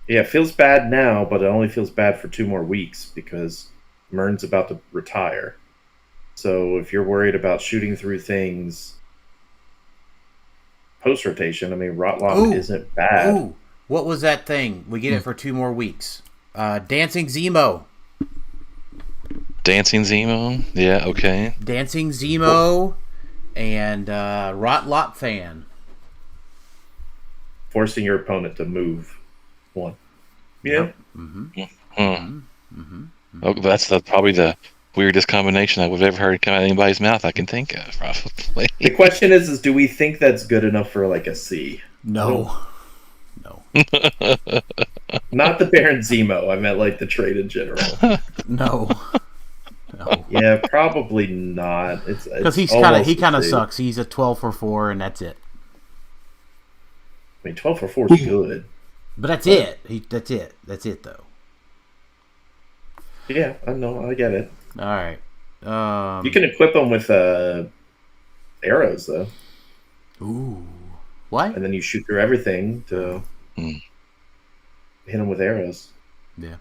Yeah, it feels bad now, but it only feels bad for 2 more weeks because Mern's about to retire. So if you're worried about shooting through things post rotation, I mean, Rotlop isn't bad. Ooh, what was that thing? We get it for 2 more weeks. Dancing Zemo. Dancing Zemo? Yeah, okay. Dancing Zemo and Rotlop fan. Forcing your opponent to move 1. Yeah. Oh, that's probably the weirdest combination I would have ever heard come out of anybody's mouth I can think of, probably. The question is do we think that's good enough for like a C? No. Not the Baron Zemo. I meant like the trade in general. No. Yeah, probably not. Because he kind of sucks. He's a 12 for 4, and that's it. I mean, 12 for 4 is good. But that's it. That's it. That's it, though. Yeah, I know. I get it. All right. You can equip them with arrows, though. Ooh. What? And then you shoot through everything to hit them with arrows. Yeah.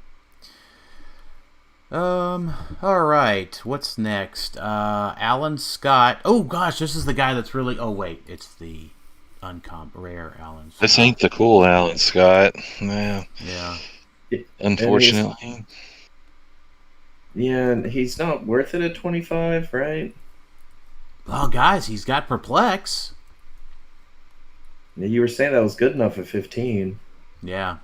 All right. What's next? Alan Scott. Oh gosh, this is the guy that's really. Oh wait, it's the rare Alan Scott. This ain't the cool Alan Scott. Yeah. Unfortunately. And he's not worth it at 25, right? Well, guys, he's got Perplex. Yeah, you were saying that was good enough at 15. Yeah.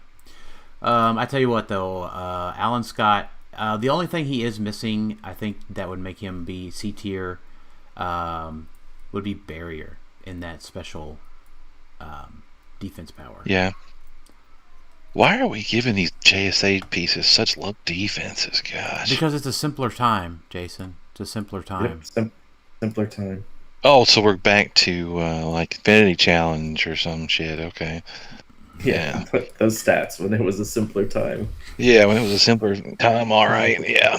I tell you what, though, Alan Scott. The only thing he is missing, I think, that would make him be C tier, would be barrier in that special defense power. Yeah. Why are we giving these JSA pieces such low defenses, gosh? Because it's a simpler time, Jason. It's a simpler time. Yep, simpler time. Oh, so we're back to like Infinity Challenge or some shit. Okay. Yeah. Those stats when it was a simpler time. Yeah, when it was a simpler time. All right. Yeah.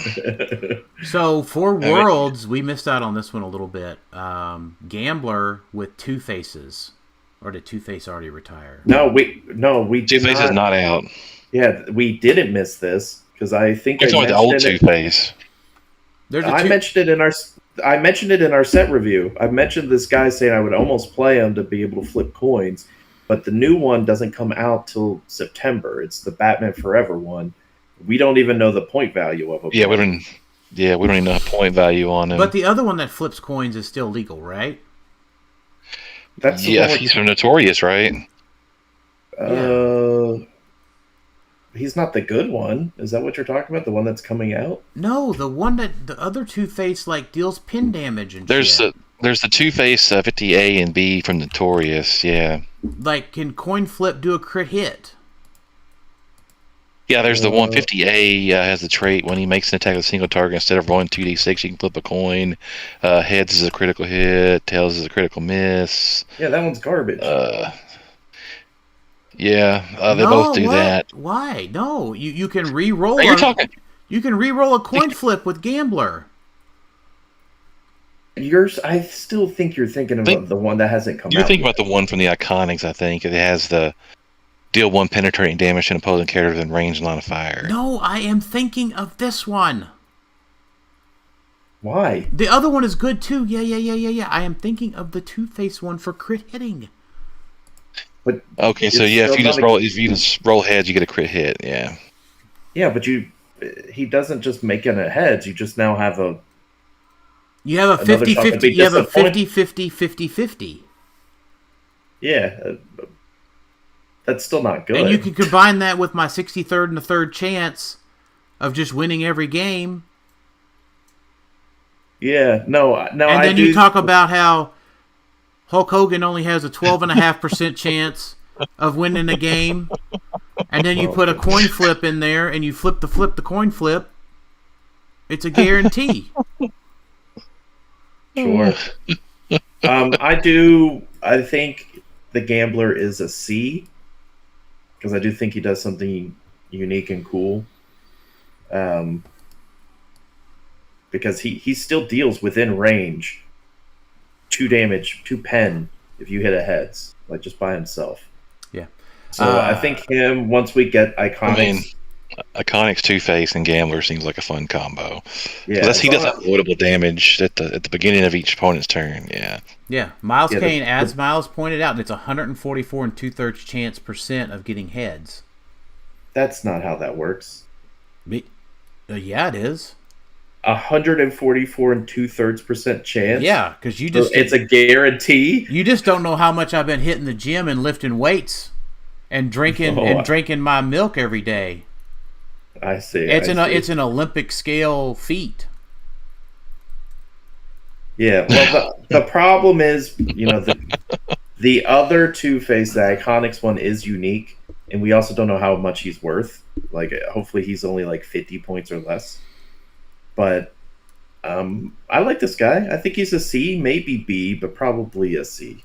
So for Worlds, we missed out on this one a little bit. Gambler with Two Faces. Or did Two Face already retire? No, we Two Face is not out. Yeah, we didn't miss this because I think you're talking about the old Two Face. I mentioned it in our set review. I mentioned this guy saying I would almost play him to be able to flip coins, but the new one doesn't come out till September. It's the Batman Forever one. We don't even know the point value of it. Yeah, we don't even know point value on him. But the other one that flips coins is still legal, right? That's he's from Notorious, right? He's not the good one. Is that what you're talking about? The one that's coming out? No, the one that the other Two-Face like deals pin damage and there's shit. There's the Two-Face 50A and B from Notorious, yeah. Like, can coin flip do a crit hit? Yeah, there's the 150A has the trait when he makes an attack with a single target instead of rolling 2d6, you can flip a coin. Heads is a critical hit, tails is a critical miss. Yeah, that one's garbage. They both do that. Why? No, you can re-roll. You can re-roll a coin flip with Gambler. I still think you're thinking about the one that hasn't come out. You're thinking about the one from the Iconics, I think. It has the deal 1 penetrating damage to an opposing character within range and line of fire. No, I am thinking of this one. Why? The other one is good too. Yeah. I am thinking of the Two-Face one for crit hitting. But okay, so yeah, if you just roll heads, you get a crit hit. Yeah. Yeah, but he doesn't just make it a heads. You just now have a. You have a 50-50. You have a 50-50. Yeah. That's still not good. And you can combine that with my 63rd and a third chance of just winning every game. Yeah, no. And then you talk about how Hulk Hogan only has a 12.5% chance of winning a game. And then you put a coin flip in there and you flip the coin flip. It's a guarantee. Sure. I think the Gambler is a C. Because I do think he does something unique and cool. Because he still deals within range 2 damage, 2 pen if you hit a heads, like just by himself. Yeah. So I think him, once we get Iconics Iconics, Two-Face, and Gambler seems like a fun combo. Yeah, He does unavoidable damage at the beginning of each opponent's turn. Yeah. Yeah, Miles Yeah, Kane, as Miles pointed out, it's 144 and 2/3 chance percent of getting heads. that's not how that works. Yeah, it is. 144 and 2/3% chance. Yeah, because it's a guarantee. You just don't know how much I've been hitting the gym and lifting weights and drinking my milk every day. I see. It's an Olympic scale feat. Yeah. Well, the problem is, the other Two-Face, the Iconics one, is unique, and we also don't know how much he's worth. Like, hopefully, he's only like 50 points or less. But I like this guy. I think he's a C, maybe B, but probably a C.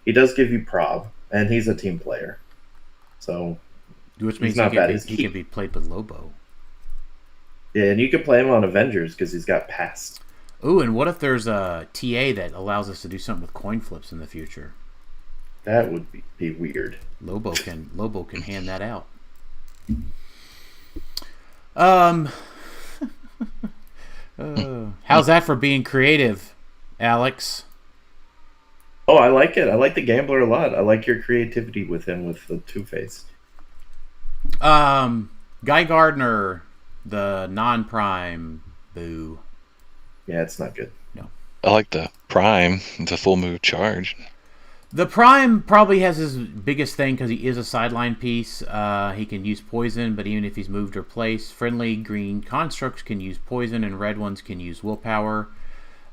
He does give you prob, and he's a team player. So, which means he can be played with Lobo. Yeah, and you can play him on Avengers because he's got Past. Ooh, and what if there's a TA that allows us to do something with coin flips in the future? That would be weird. Lobo can hand that out. How's that for being creative, Alex? Oh, I like it. I like the Gambler a lot. I like your creativity with him with the Two-Face. Guy Gardner, the non-prime, boo. Yeah, it's not good. No. I like the Prime, the full move charge. The Prime probably has his biggest thing because he is a sideline piece. He can use poison, but even if he's moved or placed, friendly green constructs can use poison, and red ones can use willpower.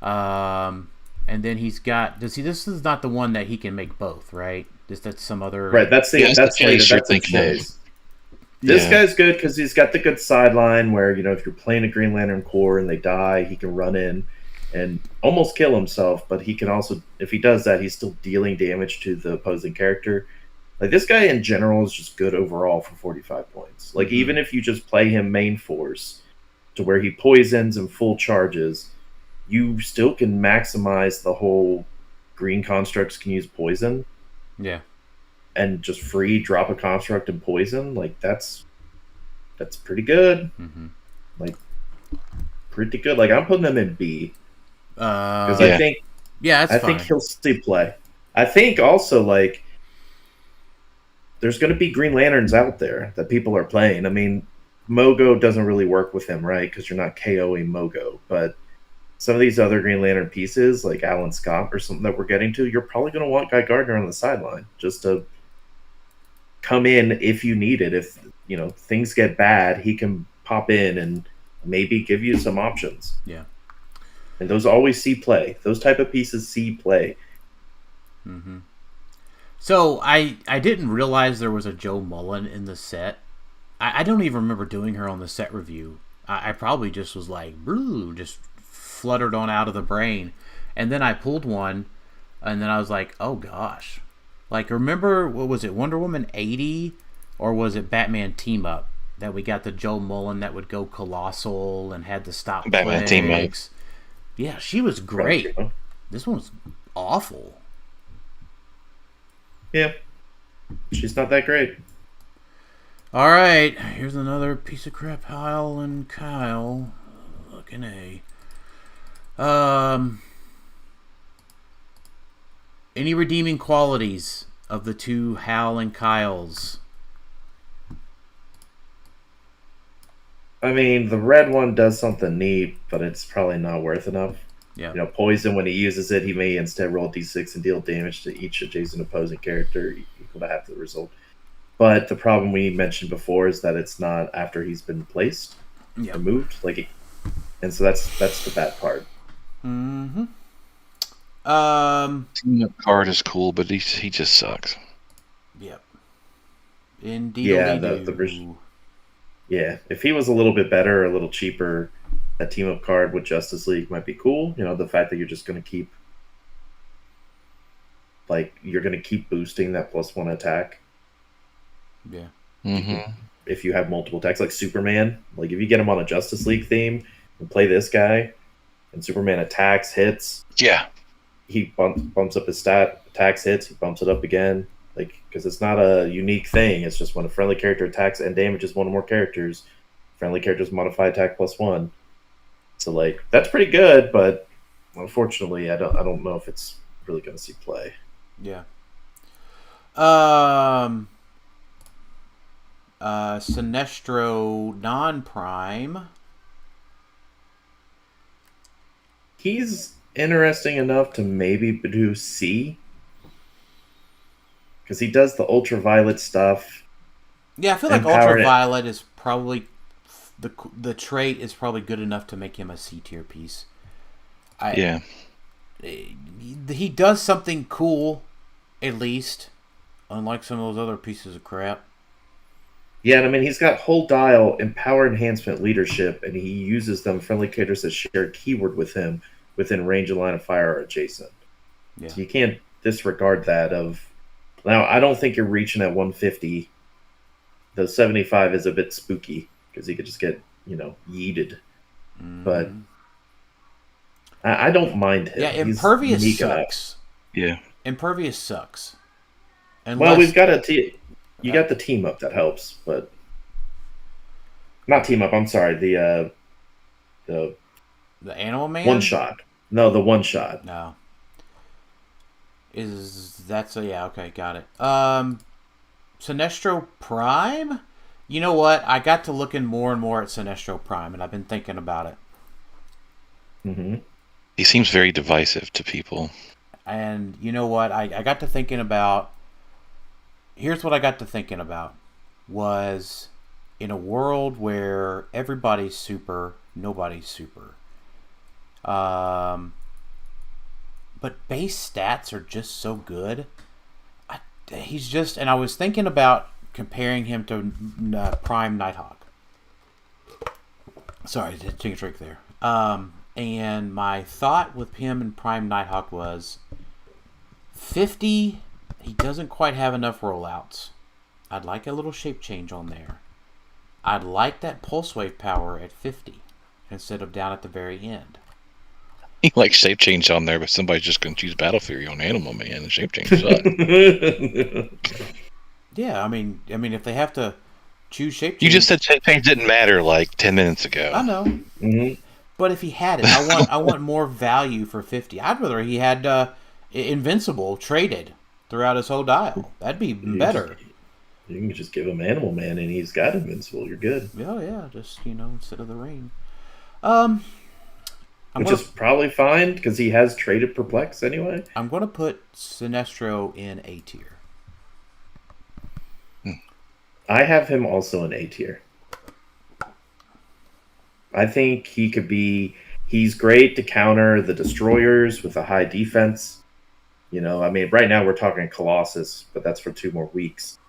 And then he's got. This is not the one that he can make both, right? That's some other. Right. That's This guy's good because he's got the good sideline where if you're playing a Green Lantern Corps and they die, he can run in and almost kill himself. But he can also, if he does that, he's still dealing damage to the opposing character. Like, this guy in general is just good overall for 45 points. Like, even if you just play him main force to where he poisons and full charges, you still can maximize the whole green constructs can use poison. Yeah. And just free drop a construct and poison. Like, that's pretty good. Mm-hmm. Like, pretty good. Like, I'm putting him in B. Because I think he'll see play. I think also, like, there's going to be Green Lanterns out there that people are playing. I mean, Mogo doesn't really work with him, right? Because you're not KOing Mogo. But some of these other Green Lantern pieces, like Alan Scott or something that we're getting to, you're probably going to want Guy Gardner on the sideline just to come in if you need it. If things get bad, he can pop in and maybe give you some options. Yeah. And those always see play. Those type of pieces see play. Mm-hmm. So I didn't realize there was a Joe Mullen in the set. I don't even remember doing her on the set review. I probably just was like, just fluttered on out of the brain. And then I pulled one, and then I was like, oh gosh. Like, remember, what was it, Wonder Woman 80? Or was it Batman Team Up? That we got the Joe Mullen that would go colossal and had the stop Batman Team Up. Yeah, she was great. This one was awful. Yeah. She's not that great. All right. Here's another piece of crap. Hal and Kyle. Looking A. Any redeeming qualities of the two Hal and Kyles? I mean, the red one does something neat, but it's probably not worth enough. Yeah. Poison, when he uses it, he may instead roll d6 and deal damage to each adjacent opposing character equal to half the result. But the problem we mentioned before is that it's not after he's been placed or moved. And so that's the bad part. Mm-hmm. Team Up card is cool, but he just sucks. Yep. Indeed. Yeah, if he was a little bit better, a little cheaper, a team up card with Justice League might be cool. The fact that you're just going to keep, boosting that +1 attack. Yeah. Mm-hmm. If you have multiple attacks, like Superman, like if you get him on a Justice League theme and play this guy, and Superman attacks, hits. Yeah. He bumps up his stat, attacks, hits, he bumps it up again. Like, because it's not a unique thing. It's just when a friendly character attacks and damages one or more characters, friendly characters modify attack +1. So like that's pretty good, but unfortunately, I don't know if it's really going to see play. Yeah. Sinestro non-prime. He's interesting enough to maybe do C, because he does the ultraviolet stuff. Yeah, I feel like Empowered it. ultraviolet is probably the trait is probably good enough to make him a C tier piece. Yeah. He does something cool, at least, unlike some of those other pieces of crap. Yeah, and I mean, he's got whole dial, empower, enhancement, leadership, and he uses them friendly characters that share a keyword with him within range of line of fire or adjacent. Yeah. So you can't disregard that. Now, I don't think you're reaching at 150. The 75 is a bit spooky because he could just get, yeeted. But I don't mind him. Yeah, He's Impervious unique sucks. enough. Yeah. Impervious sucks. Well, we've got you got the team up that helps, but not team up. I'm sorry, the Animal Man one shot. No, the one shot. No. Yeah, okay, got it. Sinestro Prime? You know what? I got to looking more and more at Sinestro Prime, and I've been thinking about it. Mm-hmm. He seems very divisive to people. And you know what? I got to thinking about... Here's what I got to thinking about. Was in a world where everybody's super, nobody's super. But base stats are just so good. And I was thinking about comparing him to Prime Nighthawk. Sorry, take a drink there. And my thought with him and Prime Nighthawk was 50. He doesn't quite have enough rollouts. I'd like a little shape change on there. I'd like that pulse wave power at 50 instead of down at the very end. He likes shape change on there, but somebody's just going to choose Battle Fury on Animal Man and shape change up. Yeah, I mean, if they have to choose shape change, You just said shape change didn't matter like 10 minutes ago. I know, Mm-hmm. but if he had it, I want more value for 50. I'd rather he had Invincible traded throughout his whole dial. That'd be better. You can just give him Animal Man and he's got Invincible. You're good. Oh yeah, just instead of the ring. Which is probably fine because he has traded Perplex anyway. I'm going to put Sinestro in A tier. I have him also in A tier. I think he could be... He's great to counter the Destroyers with a high defense. I mean, right now we're talking Colossus, but that's for 2 more weeks.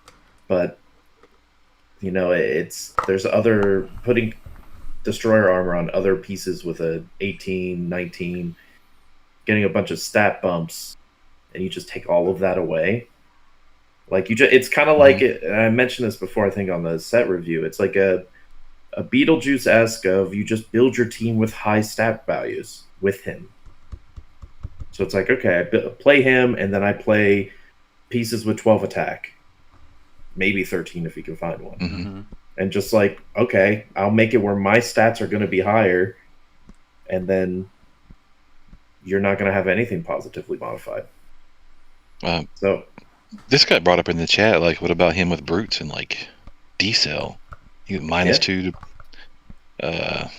But, there's other... Putting Destroyer armor on other pieces with a 18, 19, getting a bunch of stat bumps, and you just take all of that away. Like it's kind of like it. And I mentioned this before, I think on the set review. It's like a Beetlejuice-esque of you just build your team with high stat values with him. So it's like, okay, I play him, and then I play pieces with 12 attack, maybe 13 if you can find one. Mm-hmm. And just like, okay, I'll make it where my stats are going to be higher, and then you're not going to have anything positively modified. So this got brought up in the chat. Like, what about him with brutes and like D-cell? He -2 to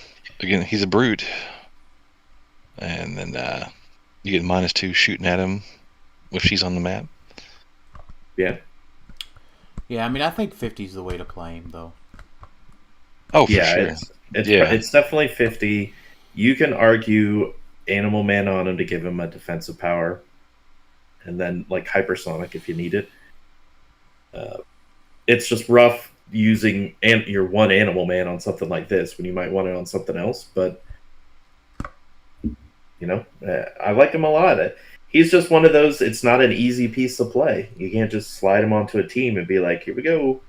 again. He's a brute, and then you get -2 shooting at him if she's on the map. Yeah. Yeah, I mean, I think 50 is the way to play him, though. Oh, for yeah, sure. It's definitely 50. You can argue Animal Man on him to give him a defensive power, and then like Hypersonic if you need it. It's just rough using your one Animal Man on something like this when you might want it on something else. But I like him a lot. He's just one of those. It's not an easy piece to play. You can't just slide him onto a team and be like, "Here we go,"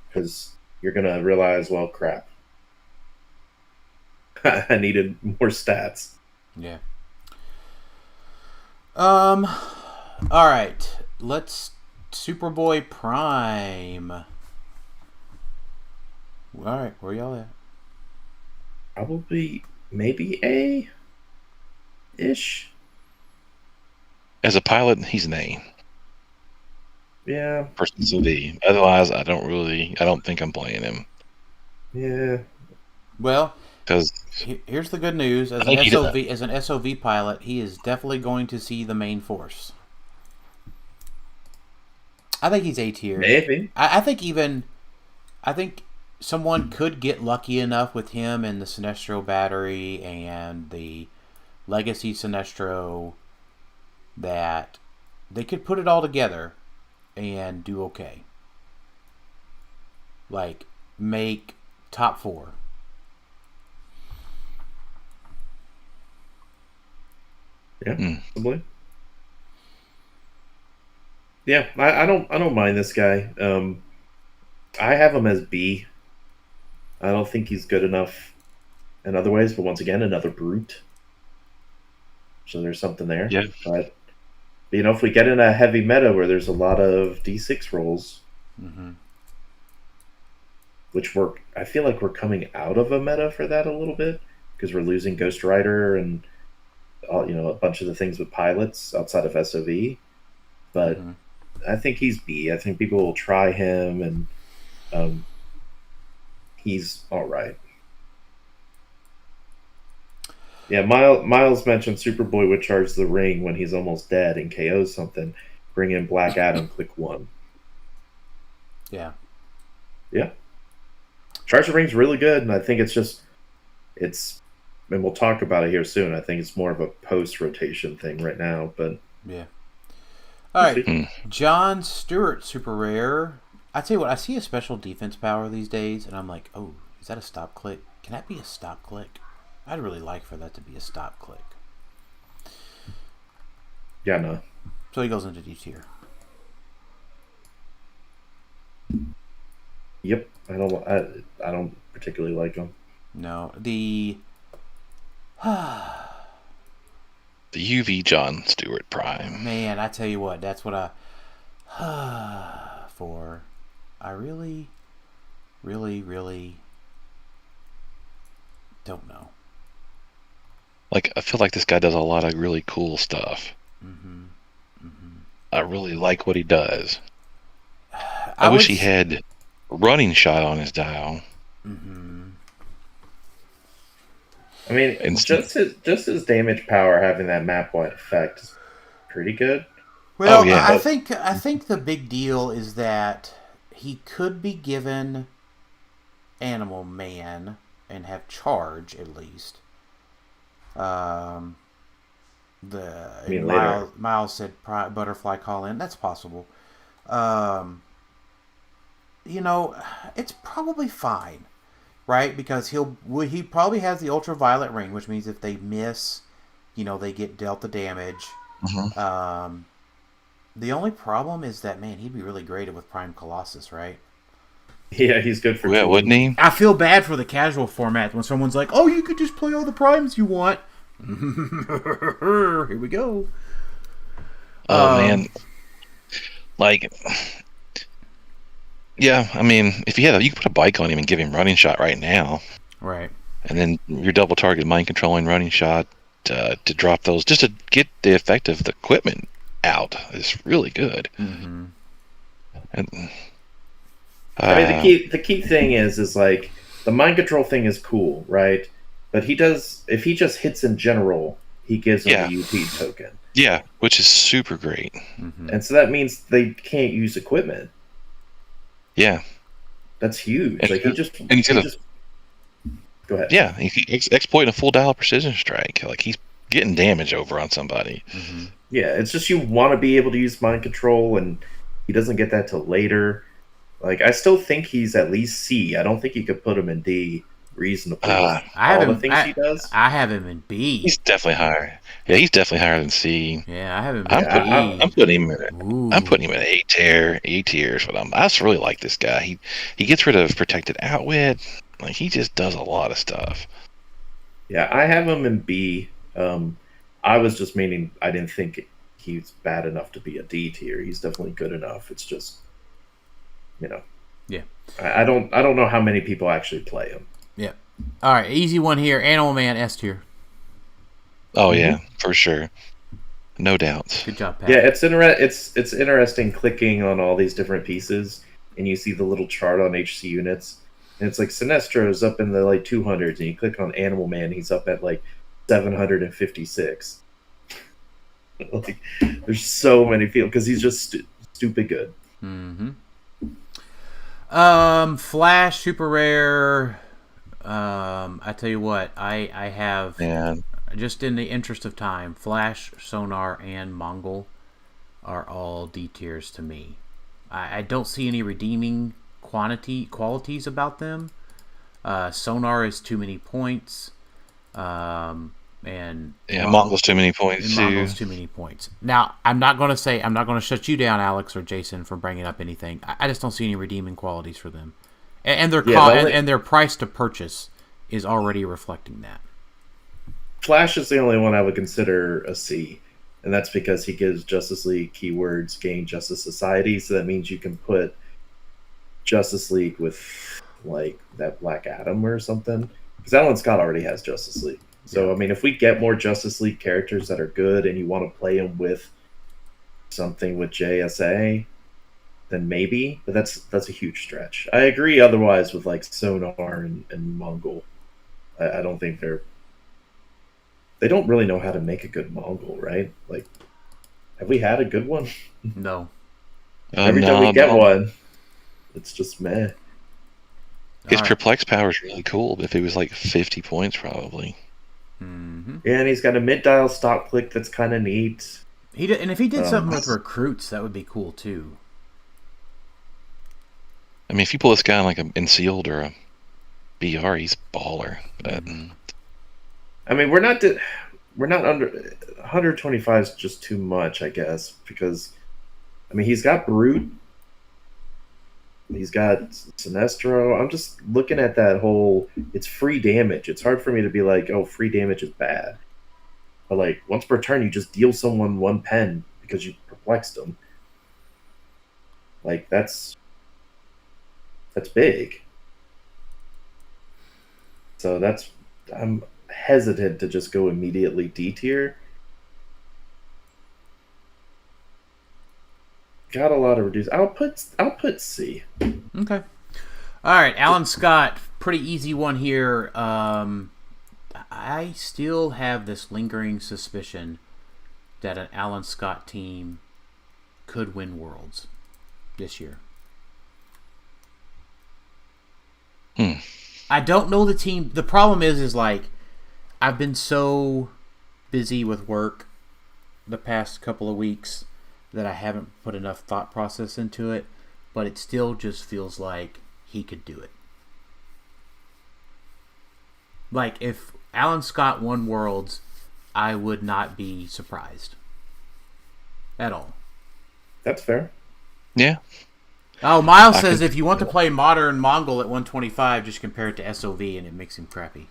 because you're gonna realize, well, crap. I needed more stats. Yeah. All right. Let's Superboy Prime. All right, where y'all at? Probably, maybe A ish. As a pilot, he's an A. Yeah. Person's a B. Otherwise, I don't think I'm playing him. Yeah. Well, Because here's the good news: as an SOV pilot, he is definitely going to see the main force. I think he's A tier. Maybe. I think someone could get lucky enough with him and the Sinestro battery and the Legacy Sinestro that they could put it all together and do okay. Like, make top 4. Yeah, probably. Yeah, I don't mind this guy. I have him as B. I don't think he's good enough in other ways, but once again, another brute. So there's something there. Yeah. But if we get in a heavy meta where there's a lot of D6 rolls, which I feel like we're coming out of a meta for that a little bit because we're losing Ghost Rider and a bunch of the things with pilots outside of SOV. But I think he's B. I think people will try him, and he's all right. Yeah, Miles mentioned Superboy would charge the ring when he's almost dead and KOs something. Bring in Black Adam, click 1. Yeah. Yeah. Charge the ring's really good, and I think and we'll talk about it here soon. I think it's more of a post-rotation thing right now, but... Yeah. All right. John Stewart, super rare. I tell you what, I see a special defense power these days, and I'm like, oh, is that a stop click? Can that be a stop click? I'd really like for that to be a stop click. Yeah, no. So he goes into D tier. Yep, I don't particularly like him. No, the UV John Stewart Prime. Man, I tell you what, that's what for. I really, really, really don't know. Like, I feel like this guy does a lot of really cool stuff. I really like what he does. I wish he had running shot on his dial. I mean, just his damage power having that map wide effect is pretty good. Well, I think the big deal is that he could be given Animal Man and have charge at least. Miles said butterfly call in. That's possible. It's probably fine, right? Because he probably has the ultraviolet ring, which means if they miss, they get dealt the damage. The only problem is that, man, he'd be really great with Prime Colossus, right? Yeah, he's good for. Yeah, wouldn't he? I feel bad for the casual format when someone's like, "Oh, you could just play all the primes you want." Here we go. Oh man, like, yeah. I mean, if you could put a bike on him and give him running shot right now, right? And then your double target mind controlling running shot to drop those, just to get the effect of the equipment out is really good. And I mean, the key thing is like the mind control thing is cool, right? But if he just hits in general, he gives them a UP token. Yeah, which is super great. And so that means they can't use equipment. Yeah, that's huge. And like go ahead. Yeah, he's exploiting a full dial precision strike. Like he's getting damage over on somebody. Yeah, it's just you want to be able to use mind control, and he doesn't get that till later. Like, I still think he's at least C. I don't think you could put him in D reasonably. I have him in B. He's definitely higher. Yeah, he's definitely higher than C. Yeah, I have him. I'm putting him in. I'm putting him in A tier. A tier is what I just really like this guy. He gets rid of protected outwit. Like, he just does a lot of stuff. Yeah, I have him in B. I was just meaning I didn't think he's bad enough to be a D tier. He's definitely good enough. It's just, Yeah. I don't know how many people actually play him. Yeah. All right, easy one here. Animal Man S tier. Oh yeah, for sure, no doubt. Good job, Pat. Yeah, it's interesting clicking on all these different pieces, and you see the little chart on HC units, and it's like Sinestro's up in the like 200s, and you click on Animal Man, he's up at like 756. Like, there's so many people because he's just stupid good. Flash super rare. I tell you what, I have just in the interest of time, Flash, Sonar, and Mongol are all D tiers to me. I don't see any redeeming qualities about them. Sonar is too many points. And Mongol's too many points too. Mongol's too many points. Now, I'm not going to shut you down, Alex or Jason, for bringing up anything. I just don't see any redeeming qualities for them, and their and their price to purchase is already reflecting that. Flash is the only one I would consider a C, and that's because he gives Justice League keywords gain Justice Society, so that means you can put Justice League with like that Black Adam or something. Because Alan Scott already has Justice League. So, I mean, if we get more Justice League characters that are good and you want to play them with something with JSA, then maybe. But that's a huge stretch. I agree otherwise with, like, Sonar and Mongol. I don't think they don't really know how to make a good Mongol, right? Like, have we had a good one? No. Every time we get one, it's just meh. His perplex power is really cool. If it was like 50 points, probably. Mm-hmm. Yeah, and he's got a mid-dial stock click that's kind of neat. And if he did something with recruits, that would be cool too. I mean, if you pull this guy on like a Ensealed or a BR, he's baller. But... I mean, we're not under 125 is just too much, I guess, because I mean he's got Brute. He's got Sinestro. I'm just looking at that whole... It's free damage. It's hard for me to be like, oh, free damage is bad. But, like, once per turn, you just deal someone 1 pen because you perplexed them. Like, that's big. So I'm hesitant to just go immediately D tier. Got a lot of reduced. I'll put C. Okay. All right, Alan Scott, pretty easy one here. I still have this lingering suspicion that an Alan Scott team could win Worlds this year. I don't know the team. The problem is like I've been so busy with work the past couple of weeks that I haven't put enough thought process into it, but it still just feels like he could do it. Like, if Alan Scott won Worlds, I would not be surprised. At all. That's fair. Yeah. Oh, Miles says if you want to play Modern Mongol at 125, just compare it to SOV and it makes him crappy.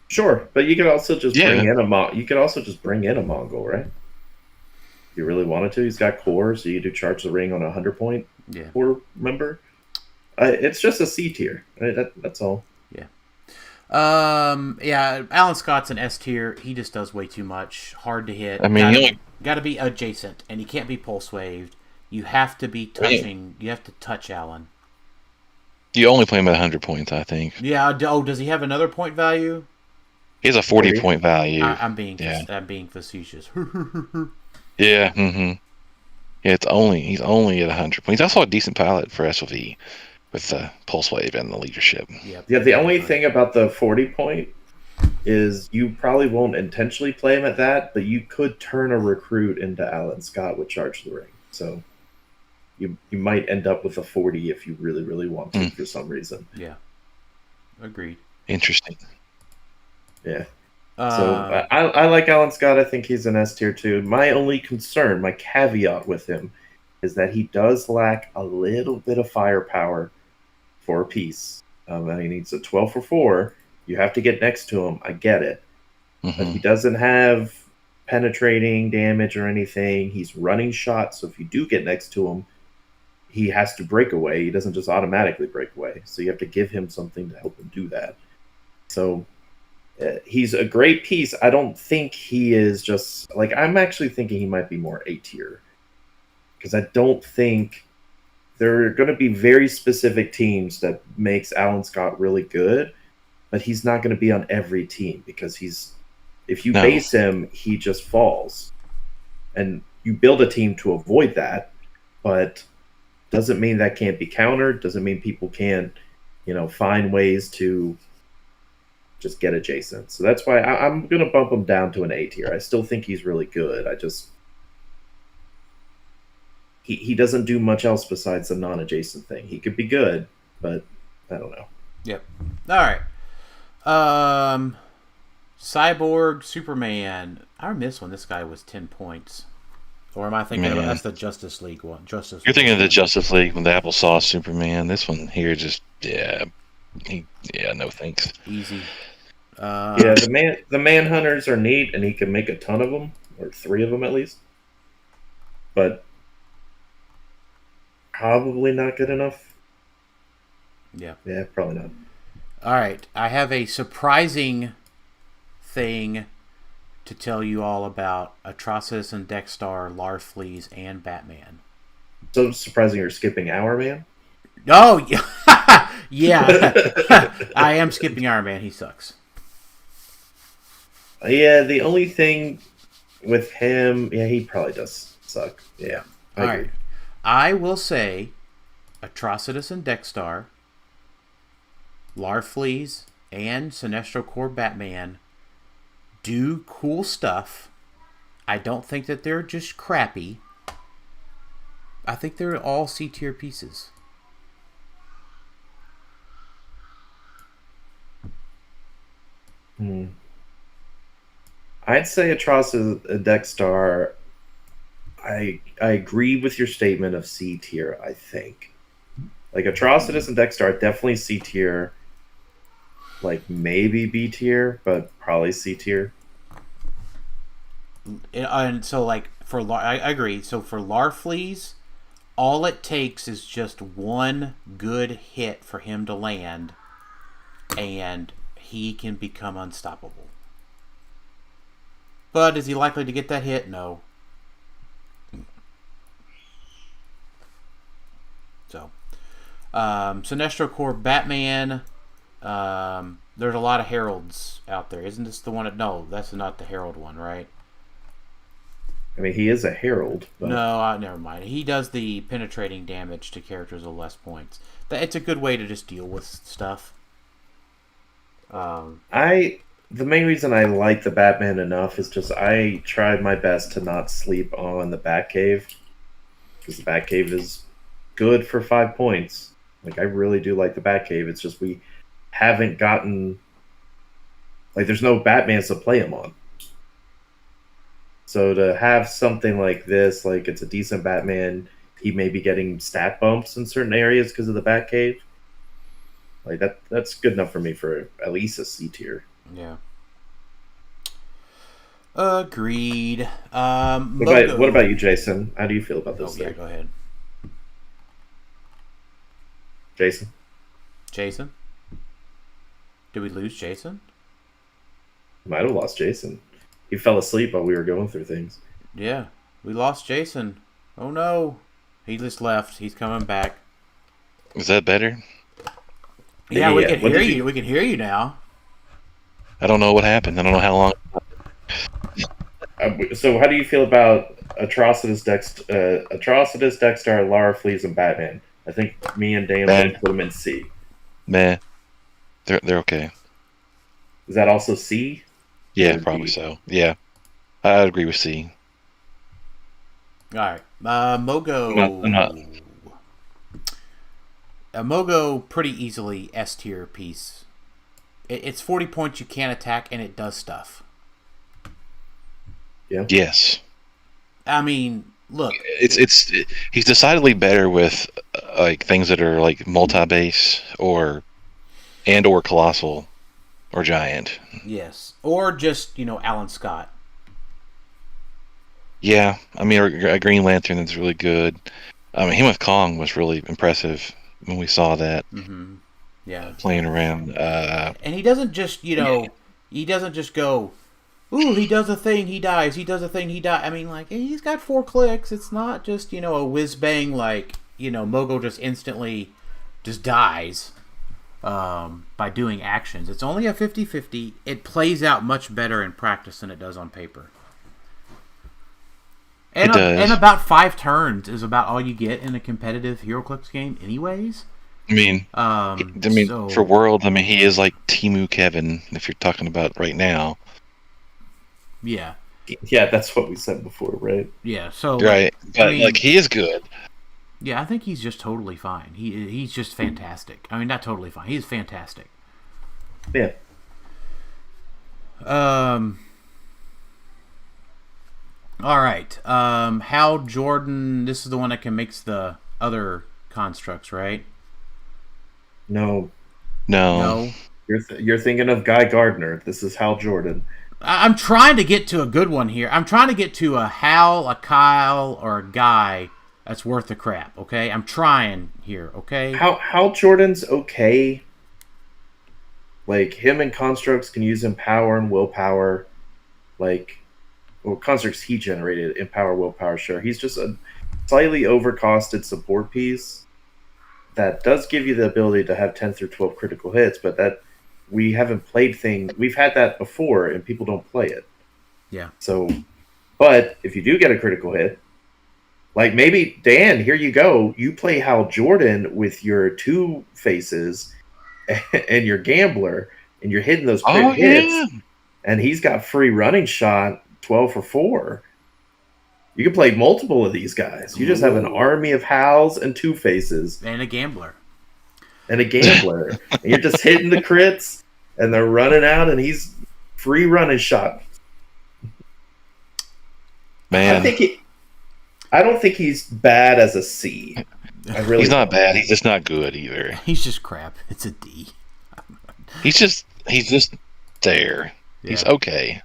Sure, but you could also just bring in a Mongol, right? If you really wanted to. He's got core, so you do charge the ring on a 100-point core member. It's just a C tier. That's all. Yeah. Alan Scott's an S tier. He just does way too much. Hard to hit. I mean, got to be adjacent, and he can't be pulse waved. You have to be touching. You have to touch Alan. You only play him at 100 points, I think. Yeah. Oh, does he have another point value? He has a 40-point value. I'm being facetious. Yeah. Mm-hmm. Yeah, he's only at 100 points. He's also a decent pilot for SOV with the pulse wave and the leadership. Yeah. The only thing about the 40-point is you probably won't intentionally play him at that, but you could turn a recruit into Alan Scott with Charge the Ring. So you might end up with a 40 if you really, really want to for some reason. Yeah. Agreed. Interesting. Yeah. So I like Alan Scott. I think he's an S tier too. My only concern, my caveat with him, is that he does lack a little bit of firepower for a piece. He needs a 12 for 4. You have to get next to him. I get it. Mm-hmm. But he doesn't have penetrating damage or anything. He's running shots, so if you do get next to him, he has to break away. He doesn't just automatically break away. So you have to give him something to help him do that. So he's a great piece. I don't think he is just like, I'm actually thinking he might be more A tier, because I don't think there are going to be very specific teams that makes Alan Scott really good, but he's not going to be on every team, because if you base him, he just falls. And you build a team to avoid that, but doesn't mean that can't be countered, doesn't mean people can't, find ways to just get adjacent. So that's why I'm going to bump him down to an A tier. I still think he's really good. He doesn't do much else besides the non-adjacent thing. He could be good, but I don't know. Yep. All right. Cyborg Superman. I missed when this guy was 10 points. Or am I thinking about that's the Justice League one? You're thinking of the Justice League with the applesauce Superman. This one here just no thanks. Easy. The Manhunters are neat, and he can make a ton of them, or 3 of them at least. But probably not good enough. Yeah. Yeah, probably not. All right. I have a surprising thing to tell you all about Atrocitus and Dexter, Larfleeze, and Batman. So surprising you're skipping Hour Man? Oh, yeah. I am skipping Iron Man. He sucks. Yeah, the only thing with him, he probably does suck. Yeah, I agree. Right. I will say Atrocitus and Dexter, Larfleeze, and Sinestro Corps Batman do cool stuff. I don't think that they're just crappy. I think they're all C-tier pieces. I'd say Atrocitus and Dexter. I agree with your statement of C tier. I think like Atrocitus and Dexter are definitely C tier. Like maybe B tier, but probably C tier. And so, like I agree. So for Larfleeze, all it takes is just one good hit for him to land, and he can become unstoppable. But is he likely to get that hit? No. So, Sinestro Corps Batman. There's a lot of Heralds out there. Isn't this the one? No, that's not the Herald one, right? I mean, he is a Herald. But... No, never mind. He does the penetrating damage to characters with less points. It's a good way to just deal with stuff. The main reason I like the Batman enough is just I tried my best to not sleep on the Batcave, because the Batcave is good for 5 points. Like, I really do like the Batcave. It's just we haven't gotten... Like, there's no Batmans to play him on. So to have something like this, like it's a decent Batman, he may be getting stat bumps in certain areas because of the Batcave. Like, that's good enough for me for at least a C tier. Yeah. Agreed. What about you, Jason? How do you feel about this thing? Yeah, go ahead. Jason? Did we lose Jason? Might have lost Jason. He fell asleep while we were going through things. Yeah, we lost Jason. Oh no. He just left. He's coming back. Is that better? Yeah, we can hear you. We can hear you now. I don't know what happened. I don't know how long. So how do you feel about Atrocitus, Dexter, Larfleeze, and Batman? I think me and Dan both put them in C. Meh. They're okay. Is that also C? Yeah, probably so. Yeah. I'd agree with C. Alright. Mogo. Mogo, pretty easily S tier piece. It's 40 points, you can't attack, and it does stuff. Yeah. Yes. I mean, look. He's decidedly better with like things that are like multi-base or colossal or giant. Yes. Or just, Alan Scott. Yeah, I mean, a Green Lantern is really good. I mean, him with Kong was really impressive when we saw that Yeah. playing around. And he doesn't just, he doesn't just go, ooh, he does a thing, he dies. He does a thing, he dies. I mean, like, he's got 4 clicks. It's not just, a whiz bang like, Mogo just instantly just dies by doing actions. It's only a 50-50. It plays out much better in practice than it does on paper. And, It does. And about 5 turns is about all you get in a competitive Heroclix game anyways. I mean, for World, I mean, he is like Timu Kevin, if you're talking about right now. Yeah. Yeah, that's what we said before, right? Yeah, so... Right, but, he is good. Yeah, I think he's just totally fine. He's just fantastic. I mean, not totally fine. He's fantastic. Yeah. All right. Hal Jordan, this is the one that can mix the other constructs, right? No. You're thinking of Guy Gardner. This is Hal Jordan. I'm trying to get to a good one here. I'm trying to get to a Hal, a Kyle, or a Guy that's worth the crap, okay? I'm trying here, okay? Hal Jordan's okay. Like, him and Constructs can use Empower and Willpower. Like, well, Constructs he generated, Empower, Willpower, sure. He's just a slightly overcosted support piece that does give you the ability to have 10 through 12 critical hits, but that we haven't played things. We've had that before, and people don't play it. Yeah. So, but if you do get a critical hit, like maybe, Dan, here you go. You play Hal Jordan with your 2 faces and your Gambler, and you're hitting those crit hits, and he's got free running shot, 12 for 4. You can play multiple of these guys. You just have an army of Hals and 2 faces. And a Gambler. And you're just hitting the crits, and they're running out, and he's free running shot. Man. I don't think he's bad as a C. He's not bad. He's just not good either. He's just crap. It's a D. He's just there. Yeah. He's okay.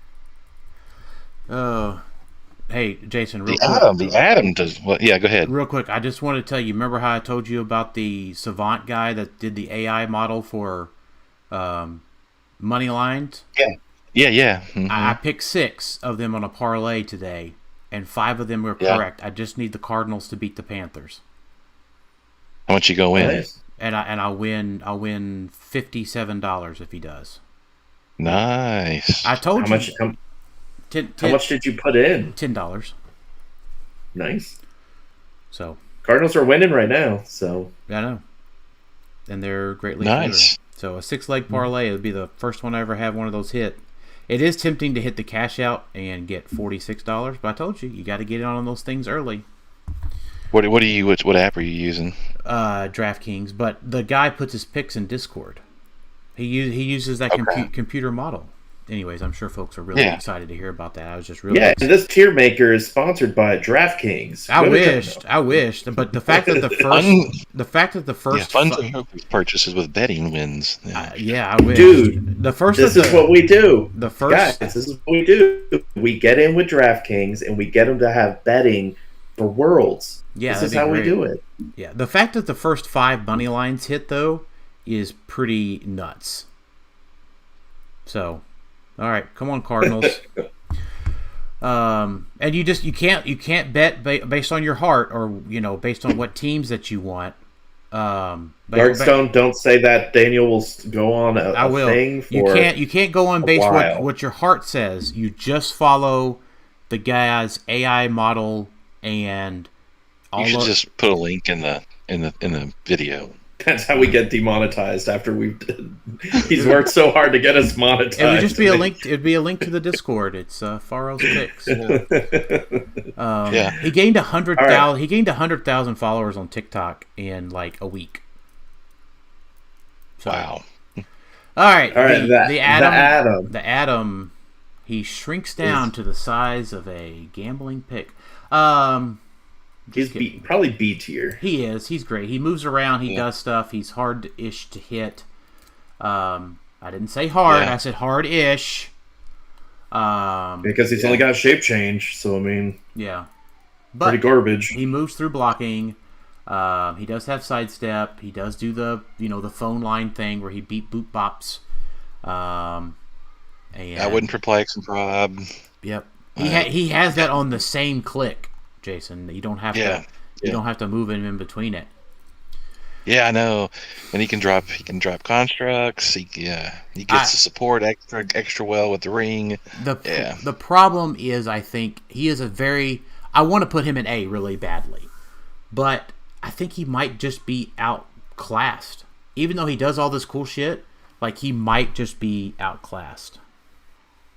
Hey, Jason, real quick. The Atom does what? Yeah, go ahead. Real quick, I just want to tell you, remember how I told you about the Savant guy that did the AI model for money lines? Yeah. Mm-hmm. I picked 6 of them on a parlay today, and 5 of them were correct. I just need the Cardinals to beat the Panthers. How much you go win? Nice. And I'll win $57 if he does. Nice. I told you. How much did you put in? $10. Nice. So Cardinals are winning right now. So I know, and they're greatly nice. favored. So a 6-leg parlay would be the first one I ever have one of those hit. It is tempting to hit the cash out and get $46, but I told you got to get in on those things early. What app are you using? DraftKings, but the guy puts his picks in Discord. He uses that computer model. Anyways, I'm sure folks are really excited to hear about that. I was just really and this Tiermaker is sponsored by DraftKings. I wished, but the fact that the first purchases with betting wins. I wish. Dude, this is what we do. Guys, this is what we do. We get in with DraftKings and we get them to have betting for Worlds. Yeah, this is how we do it. Yeah, the fact that the first 5 money lines hit though is pretty nuts. So. All right, come on, Cardinals. And you can't bet based on your heart or based on what teams that you want. Darkstone, don't say that. Daniel will go on a thing for you can't go on based what your heart says. You just follow the guy's AI model and all. You should just put a link in the video. That's how we get demonetized after he's worked so hard to get us monetized. It would just be a link. It'd be a link to the Discord. It's Faro's Picks. He gained 100,000. Right. He gained 100,000 followers on TikTok in like a week. So, wow. All right. The Atom. He shrinks down to the size of a gambling pick. He's probably B tier. He is. He's great. He moves around. He does stuff. He's hard-ish to hit. I didn't say hard. I said hard-ish. Because he's only got shape change, so I mean, Yeah. pretty But garbage. he moves through blocking. He does have sidestep. He does do the phone line thing where he beat boot bops. And I wouldn't perplex and prob. Yep. He has that on the same click, Jason. You don't have to don't have to move him in between it. Yeah, I know. And he can drop constructs. He gets the support extra well with the ring. The problem is, I think he is I want to put him in A really badly, but I think he might just be outclassed. Even though he does all this cool shit, like he might just be outclassed.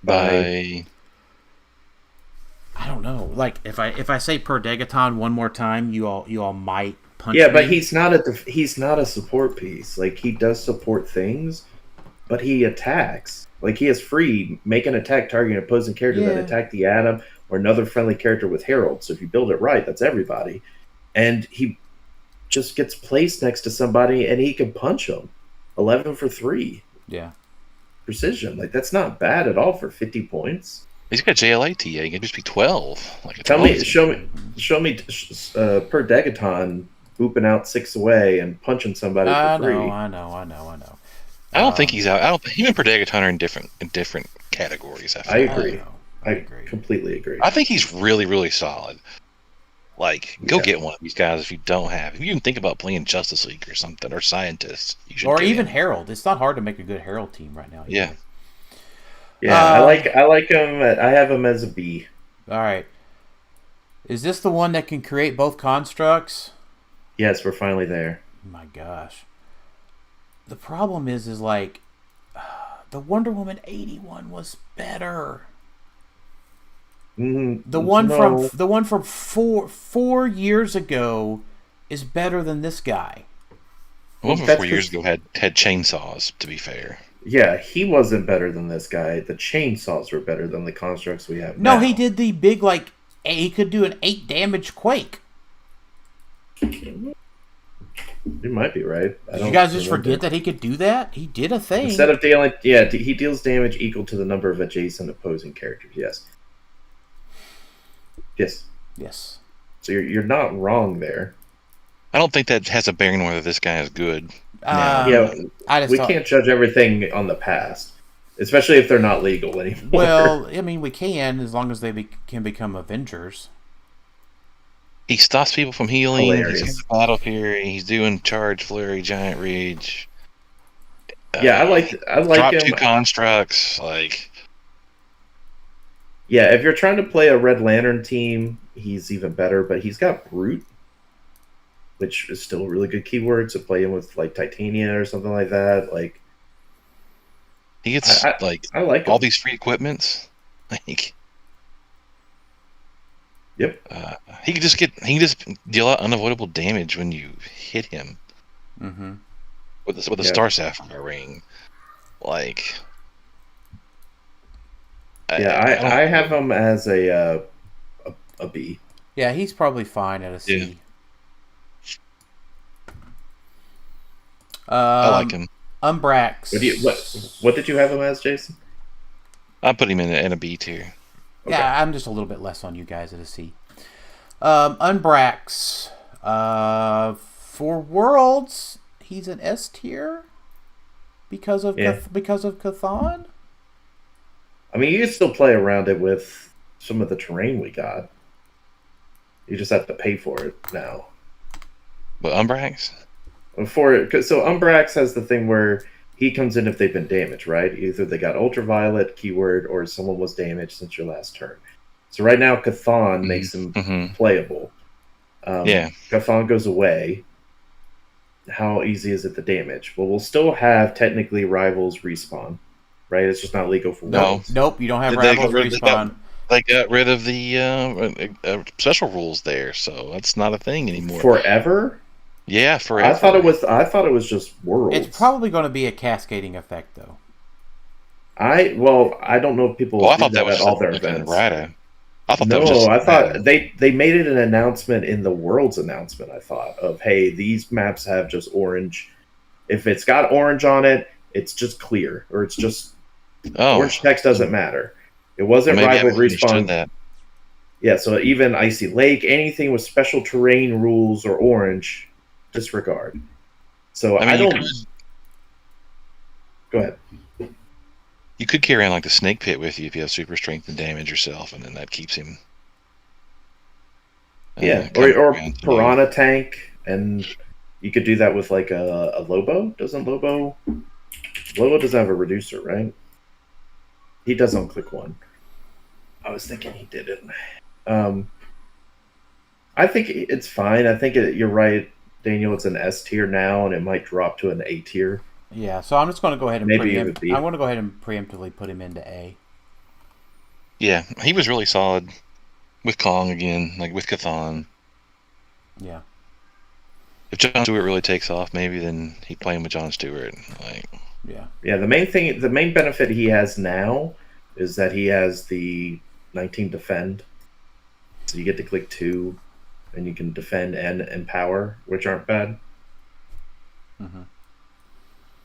By I don't know. Like if I say per Degaton one more time, you all might punch Yeah, me. but he's not a support piece. Like, he does support things, but he attacks. Like, he is free, make an attack targeting an opposing character that attack the Atom or another friendly character with Herald. So if you build it right, that's everybody. And he just gets placed next to somebody and he can punch them. 11 for 3. Yeah. Precision. Like, that's not bad at all for 50 points. he's got JLAT. He can just be 12. Like Show me per Degaton booping out 6 away and punching somebody for free. I know. I don't think he's out. I don't. Him and Predagon are in different categories. I agree. I completely agree. I think he's really, really solid. Like, go get one of these guys if you don't have. If you even think about playing Justice League or something, or Scientists, you should. Or even Herald. It's not hard to make a good Herald team right now. Yeah. Yeah, I like him. I have him as a B. All right. Is this the one that can create both constructs? Yes, we're finally there. Oh my gosh. The problem is like the Wonder Woman 81 was better. The one from 4 years ago is better than this guy. The one from 4 years ago had chainsaws, to be fair. Yeah, he wasn't better than this guy. The chainsaws were better than the constructs we have now. No, he did the big, like, he could do an 8 damage quake. You might be right. Did you guys just forget that he could do that? He did a thing. Instead of dealing, he deals damage equal to the number of adjacent opposing characters. Yes. So you're not wrong there. I don't think that has a bearing on whether this guy is good. We can't judge everything on the past, especially if they're not legal anymore. Well, I mean, we can as long as they can become Avengers. He stops people from healing. Hilarious. He's got battle fury. He's doing charge, flurry, giant rage. I like drop him. 2 constructs. Like, yeah, if you're trying to play a Red Lantern team, he's even better. But he's got Brute, which is still a really good keyword to play in with, like Titania or something like that. Like, he gets I like all him. these free equipments. Like, Yep. He can just deal out unavoidable damage when you hit him. Mm-hmm. With a Star Sapphire ring. Like, I have him as a B. Yeah, he's probably fine at a C. Yeah. I like him. Umbrax. What did you have him as, Jason? I put him in a B tier. Okay. Yeah, I'm just a little bit less on you guys at a C. Umbrax. For Worlds, he's an S tier because of Chthon. I mean, you can still play around it with some of the terrain we got. You just have to pay for it now. But Umbrax? So Umbrax has the thing where he comes in if they've been damaged, right? Either they got ultraviolet keyword or someone was damaged since your last turn. So right now, Chthon makes him playable. Chthon goes away. How easy is it to damage? Well, we'll still have technically rivals respawn, right? It's just not legal for Worlds. Nope, you don't have rivals respawn. They got rid of the special rules there, so that's not a thing anymore. Forever? Yeah, forever. I thought it was just Worlds. It's probably going to be a cascading effect, though. I don't know if people. I thought that was at all their events. Right. I thought no, that was just I thought they made it an announcement in the Worlds announcement. I thought of, hey, these maps have just orange. If it's got orange on it, it's just clear, or it's just orange text doesn't matter. It wasn't Maybe I rival misunderstood respawn. that. Yeah, so even Icy Lake, anything with special terrain rules or orange, disregard. So I I mean, don't. Go ahead. you could carry on like the snake pit with you if you have super strength and damage yourself, and then that keeps him. Yeah, coming or around to you. Piranha Tank, and you could do that with like a Lobo. Doesn't Lobo doesn't have a reducer, right? He does on click one. I was thinking he didn't. I think it's fine. I think you're right, Daniel. It's an S tier now, and it might drop to an A tier. Yeah, so I'm just going to go ahead and Maybe even B. I'm going to go ahead and preemptively put him into A. Yeah, he was really solid with Kong again, like with Cathan. Yeah. If John Stewart really takes off, maybe then he'd play him with John Stewart. Like, yeah. The main benefit he has now is that he has the 19 defend, so you get to click 2, and you can defend and empower, which aren't bad. Mm-hmm.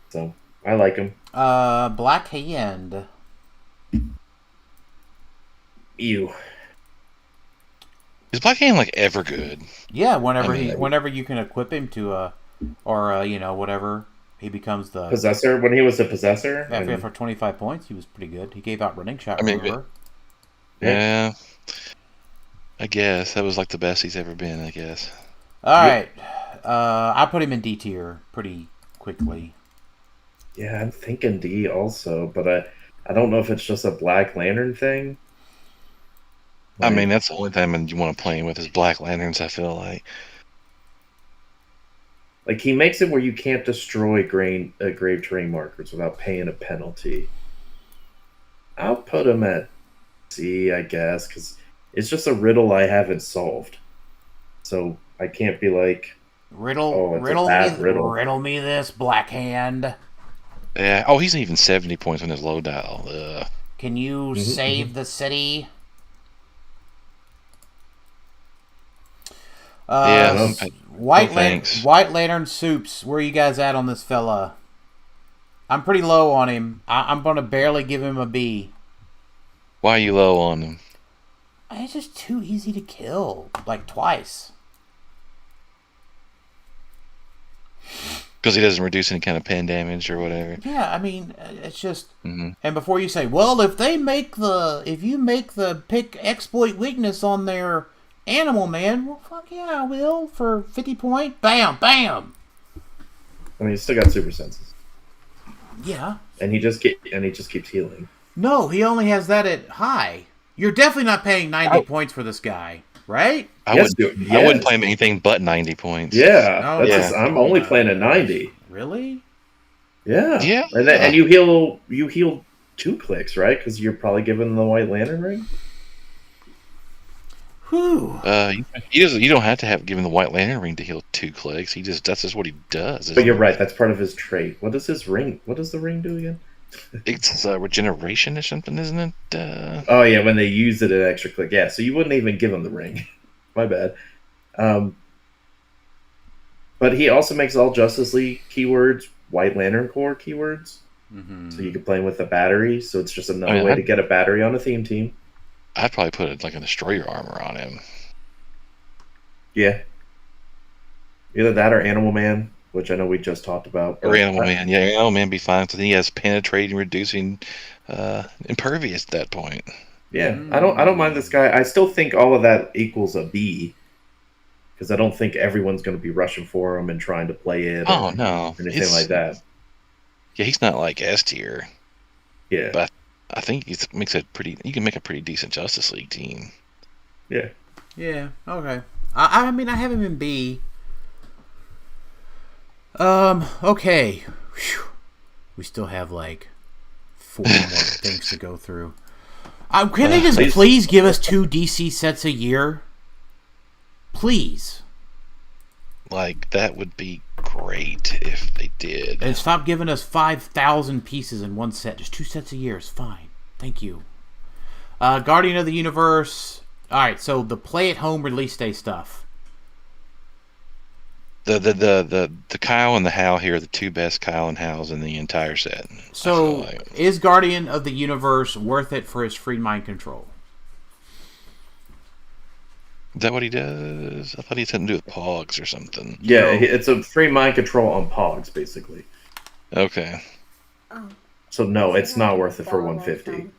So I like him. Black Hand. Ew. is Black Hand like ever good? Yeah, whenever you can equip him to whatever, he becomes the Possessor. When he was a possessor, yeah, for 25 points, he was pretty good. He gave out running shot. I mean, remember? Yeah. I guess that was like the best he's ever been. I guess. All right, I put him in D tier pretty quickly. Yeah, I'm thinking D also, but I don't know if it's just a Black Lantern thing. I mean, that's the only time you want to play him with is Black Lanterns. I feel like. Like he makes it where you can't destroy grave terrain markers without paying a penalty. I'll put him at C, I guess, because it's just a riddle I haven't solved. So I can't be like, riddle me this, Black Hand. Yeah. Oh, he's even 70 points on his low dial. Can you save the city? White Lantern Soups. Where are you guys at on this fella? I'm pretty low on him. I'm gonna barely give him a B. Why are you low on him? It's just too easy to kill, like twice. Because he doesn't reduce any kind of pen damage or whatever. Yeah, I mean, it's just. Mm-hmm. And before you say, well, if you make the pick exploit weakness on their Animal Man, well, fuck yeah, I will for 50 point. Bam, bam. I mean, he's still got super senses. Yeah. And he just keeps healing. No, he only has that at high. You're definitely not paying 90 points for this guy, right? I wouldn't play him anything but 90 points. Yeah, I'm only playing at 90. Really? Yeah. Yeah. And you heal 2 clicks, right? Because you're probably giving the White Lantern ring. Whew. You don't have to have given the White Lantern ring to heal 2 clicks. That's just what he does. But you're right. That's part of his trait. What does his ring? What does the ring do again? It's regeneration or something, isn't it? Oh yeah, when they use it at extra click. Yeah, so you wouldn't even give him the ring. My bad. But he also makes all Justice League keywords White Lantern Corps keywords. Mm-hmm. So you can play him with a battery. So it's just another way to get a battery on a theme team. I'd probably put it like a destroyer armor on him. Yeah. Either that or Animal Man, which I know we just talked about. Or Animal Man. Yeah, Animal Man be fine. So then he has penetrating, reducing, impervious at that point. Yeah, I don't mind this guy. I still think all of that equals a B. Because I don't think everyone's going to be rushing for him and trying to play it. Oh, no. Anything like that. Yeah, he's not like S tier. Yeah. But I think you can make a pretty decent Justice League team. Yeah. Yeah, okay. I mean, I have him in B. Okay. Whew. We still have like 4 more things to go through. Can they just please give us 2 DC sets a year? Please. Like, that would be great if they did. And stop giving us 5,000 pieces in one set. Just 2 sets a year is fine. Thank you. Guardian of the Universe. Alright, so the play at home release day stuff. The Kyle and the Hal here are the two best Kyle and Hals in the entire set. So, is Guardian of the Universe worth it for his free mind control? Is that what he does? I thought he had something to do with Pogs or something. Yeah, it's a free mind control on Pogs, basically. Okay. Oh. So no, it's not worth it for 150.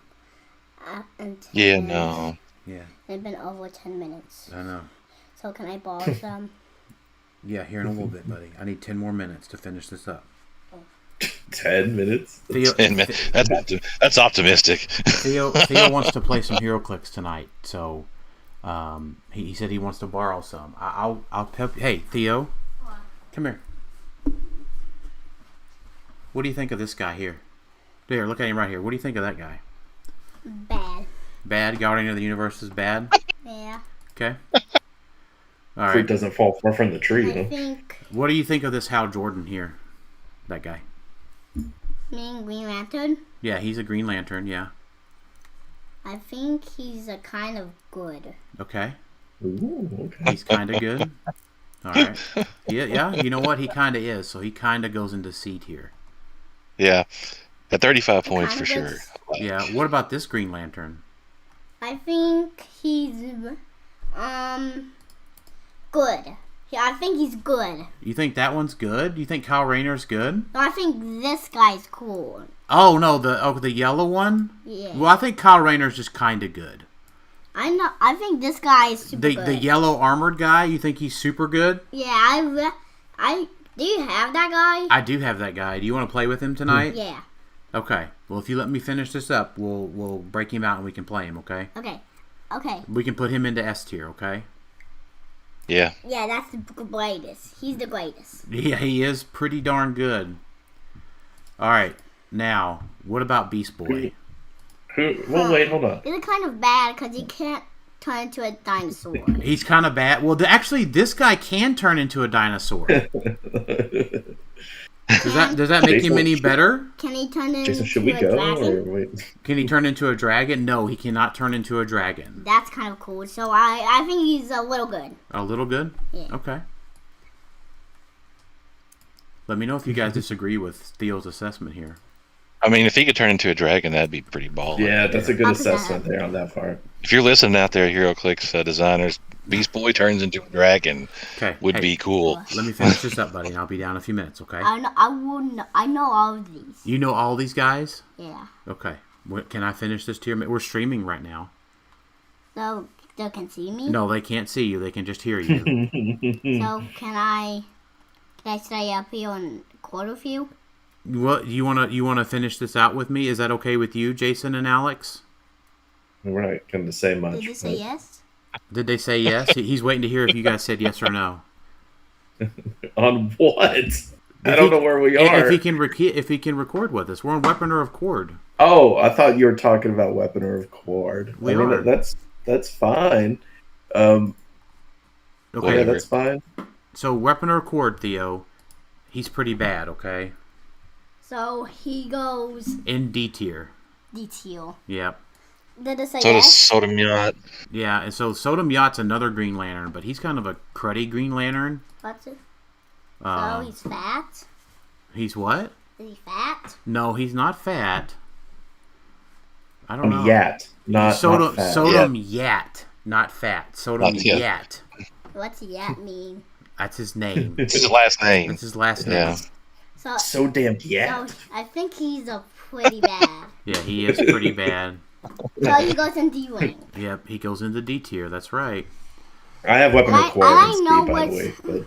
Yeah, no. Yeah. It's been over 10 minutes. I know. So can I borrow some? Yeah, here in a little bit, buddy. I need 10 more minutes to finish this up. 10 minutes? Theo, 10 minutes. That's optimistic. Theo wants to play some Heroclix tonight, so he said he wants to borrow some. I'll help. Hey, Theo, come here. What do you think of this guy here? There, look at him right here. What do you think of that guy? Bad. Bad? Guardian of the Universe is bad? Yeah. Okay. All Fruit right. doesn't fall far from the tree, I huh? think What do you think of this Hal Jordan here? That guy. me and Green Lantern, Yeah, he's a Green Lantern, yeah. I think he's a kind of good. Okay. Ooh, okay. He's kind of good. All right. Yeah, you know what? He kind of is, so he kind of goes into C tier. Yeah. At 35 points for Kinda sure. Yeah, what about this Green Lantern? I think he's good. Yeah, I think he's good. You think that one's good? You think Kyle Rayner's good? No, I think this guy's cool. Oh no, the yellow one. Yeah. Well, I think Kyle Rayner's just kind of good. I think this guy is super good. The yellow armored guy. You think he's super good? Yeah, I do you have that guy? I do have that guy. Do you want to play with him tonight? Yeah. Okay. Well, if you let me finish this up, we'll break him out and we can play him. Okay. Okay. Okay. We can put him into S tier. Okay. Yeah. Yeah, that's the greatest. He's the greatest. Yeah, he is pretty darn good. All right. Now, what about Beast Boy? Well, wait, hold on. It's kind of bad because he can't turn into a dinosaur. He's kind of bad. Well, actually, this guy can turn into a dinosaur. Does that make him any better? Can he turn into Jason, should we a go? dragon? Or wait? Can he turn into a dragon? No, he cannot turn into a dragon. That's kind of cool. So I think he's a little good. A little good? Yeah. Okay. Let me know if you guys disagree with Theo's assessment here. I mean, if he could turn into a dragon, that'd be pretty baller. Yeah, that's a good I'll put that assessment up. there on that part. If you're listening out there, HeroClix designers, Beast Boy turns into a dragon Okay. would hey, be cool. Let me finish this up, buddy, and I'll be down in a few minutes, okay? I know all of these. You know all these guys? Yeah. Okay. Can I finish this tier? We're streaming right now. So they can see me. No, they can't see you. They can just hear you. So can I stay up here and record with you? What you wanna finish this out with me? Is that okay with you, Jason and Alex? We're not going to say much. Did you say but- yes? Did they say yes? He's waiting to hear if you guys said yes or no. On what? I don't know where we are. If he can record with us, we're on Weaponer of Cord. Oh, I thought you were talking about Weaponer of Cord. We I mean, are. that's fine. Okay. Yeah, that's fine. So Weaponer of Cord, Theo, he's pretty bad. Okay. So he goes In D tier. detail. Yep. Did it say So does yes? Sodom Yacht. Yeah, and so Sodom Yacht's another Green Lantern, but he's kind of a cruddy Green Lantern. What's it? Uh, So he's fat. He's what? Is he fat? No, he's not fat. I don't know. Yat, not Sodom fat. Sodom Yat, not fat. Sodom Not yet. Yat. What's yet mean? That's his name. It's his last name. That's his last name. Yeah. So, So damn yat. so I think he's a pretty bad. Yeah, he is pretty bad. So he goes in D rank. Yep, he goes into D tier. That's right. I have Weaponer I- of Cord I and speed, know by the what's- way. But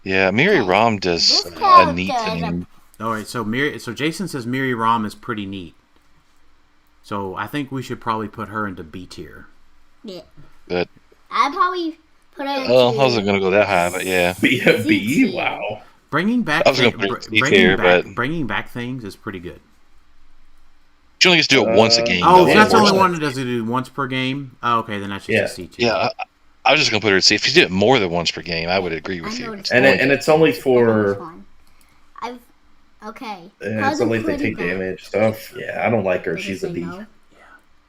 Yeah, Miri Ram does This a character neat is a- thing. All right, so Jason says Miri Ram is pretty neat. So I think we should probably put her into B tier. Yeah. But I'd probably put it into I wasn't gonna go that high, but yeah. B, wow. Bringing back I was gonna put it in C tier, but- bringing back things is pretty good. You only get to do it once a game. Oh, though, so that's the only unfortunately. one that does it do once per game. Oh, okay, then that's just Yeah. a C tier. Yeah, I was just gonna put her at C. If you did it more than once per game, I would agree with I you. know It's And only- it's only Which for one? Okay. it's How's only it if they pretty take bad? damage stuff. Yeah, I don't like her. Did it She's a say B. no?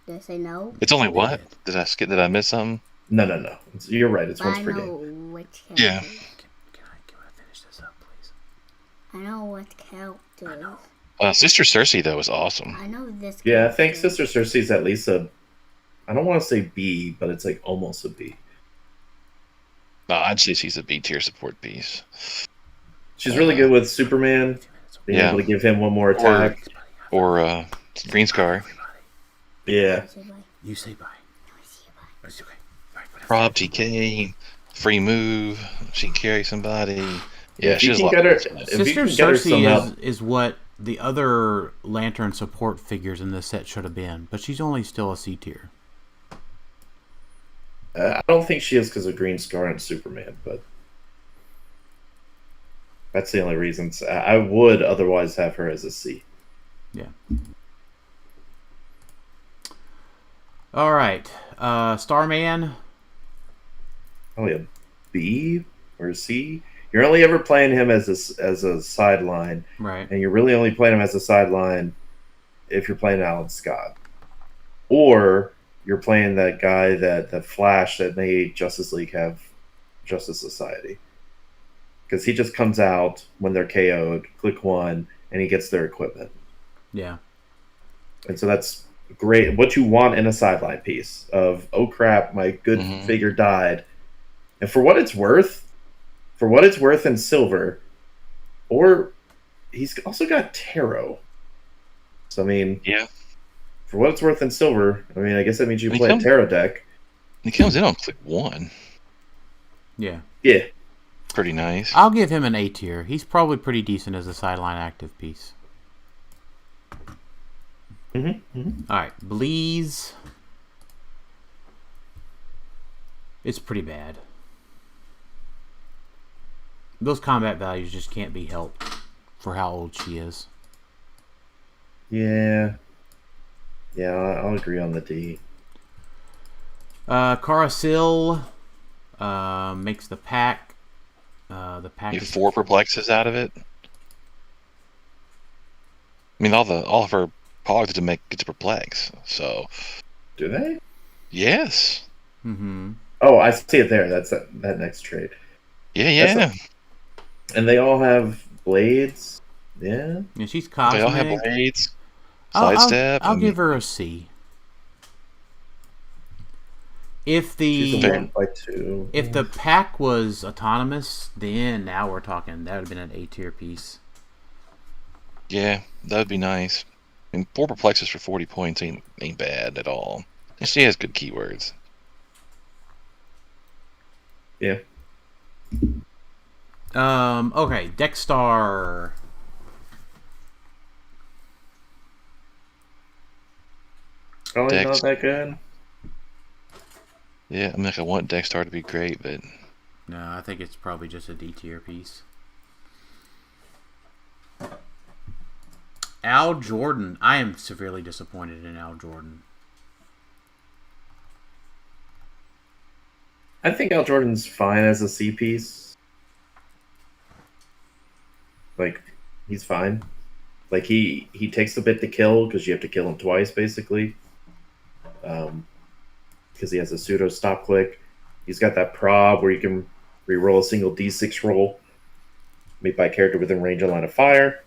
Did it say no? it's only what? Did I miss something? No. You're right. It's But once I per know game. which Yeah. character. I know what character. Sister Cersei though is awesome. I know this. Yeah, I think character. Sister Cersei's at least a. I don't want to say B, but it's like almost a B. No, I'd say she's a B tier support piece. She's really good with Superman, being Yeah. able to give him one more attack. Or Green Scar. Yeah. Say bye. You say bye. No, I see you bye. It's okay. All right, whatever. Prob TK. Free move. She can carry somebody. Yeah, If you she's can a lot. get her, of if you Sister can get her somehow, Cersei is what the other Lantern support figures in this set should have been, but she's only still a C tier. I don't think she is because of Green Scar and Superman, but that's the only reasons. I would otherwise have her as a C. Yeah. All right. Starman. Probably a B or a C. You're only ever playing him as a sideline, Right. and you're really only playing him as a sideline if you're playing Alan Scott, or you're playing that guy that Flash that made Justice League have Justice Society, because he just comes out when they're KO'd, click one, and he gets their equipment, Yeah. and so that's great. What you want in a sideline piece of, oh crap, my good figure died, and for what it's worth in silver, or he's also got tarot. So I mean, Yeah. for what it's worth in silver, I mean, I guess that means you He play a comes- tarot deck. He comes in on click 1. Yeah. Yeah, Pretty nice. I'll give him an A tier. He's probably pretty decent as a sideline active piece. All right. Bleeze. It's pretty bad. Those combat values just can't be helped for how old she is. yeah, I'll agree on the D. Carasil makes the pack. The pack You is 4 perplexes out of it. I mean, all of her pogs to make get to perplex. So Do they? yes, Mm-hmm. Oh, I see it there. That's that next trait. yeah. That's And they all have blades. Yeah. Yeah, she's They cosmic. all have blades. I'll Sidestep. I'll and- give her a C. If She's the a 1x2. if the pack was autonomous, then now we're talking. That would have been an A tier piece. Yeah, that would be nice. And 4 perplexes for 40 points ain't bad at all. And she has good keywords. Yeah. Okay, Dexstar. Probably Dex. not that good. Yeah, I mean, like, I want Dexstar to be great, but No, I think it's probably just a D tier piece. Al Jordan. I am severely disappointed in Al Jordan. I think Al Jordan's fine as a C piece. Like, he's fine. Like, he takes a bit to kill because you have to kill him twice, basically. Because he has a pseudo stop click. He's got that prob where you can re-roll a single D6 roll made by a character within range of line of fire.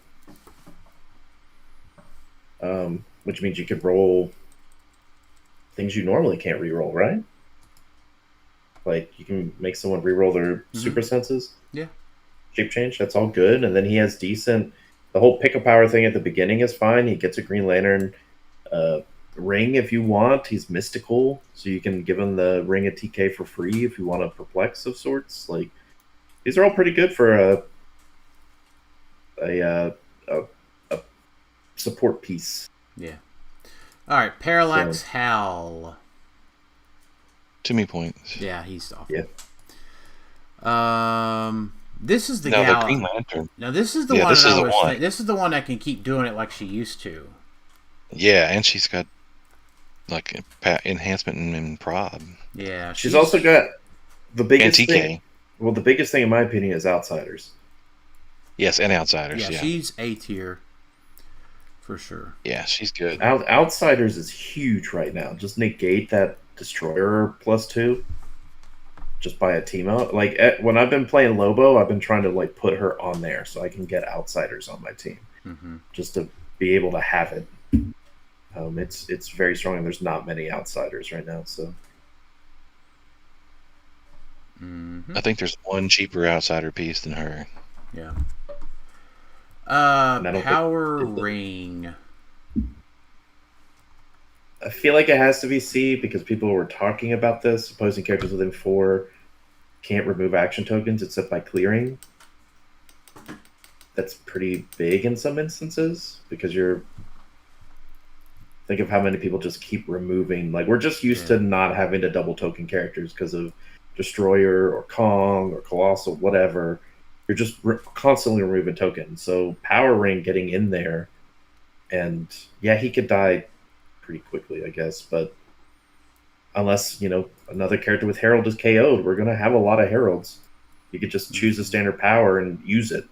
Which means you can roll things you normally can't re-roll, right? Like, you can make someone re-roll their super senses. Yeah. Shape change, that's all good. And then he has decent... The whole pick-a power thing at the beginning is fine. He gets a Green Lantern ring if you want. He's mystical, so you can give him the ring of TK for free if you want a perplex of sorts. Like, these are all pretty good for a support piece. Yeah. All right, Parallax Hal. too many points. Yeah, he's off. Yeah. This is the No, gal. the Green Lantern. Now this is the Yeah, one. this that is I the was one. this is the one that can keep doing it like she used to. Yeah, and she's got like enhancement and prob. Yeah, She's also got the And biggest TK. thing. Well, the biggest thing in my opinion is Outsiders. Yes, and Outsiders. yeah, Yeah, she's A tier for sure. yeah, she's good. Outsiders is huge right now. Just negate that Destroyer +2. just by a team out. Like when I've been playing Lobo, I've been trying to like put her on there so I can get outsiders on my team, just to be able to have it. It's very strong, and there's not many outsiders right now. So I think there's one cheaper outsider piece than her. Yeah. I don't Power ring. I feel like it has to be C because people were talking about this. Opposing characters within 4 can't remove action tokens except by clearing. That's pretty big in some instances because think of how many people just keep removing. Like, we're just used to not having to double token characters because of Destroyer or Kong or Colossal, whatever. You're just constantly removing tokens. So Power Ring getting in there, and yeah, he could die pretty quickly, I guess. But unless, another character with Herald is KO'd, we're going to have a lot of Heralds. You could just choose a standard power and use it.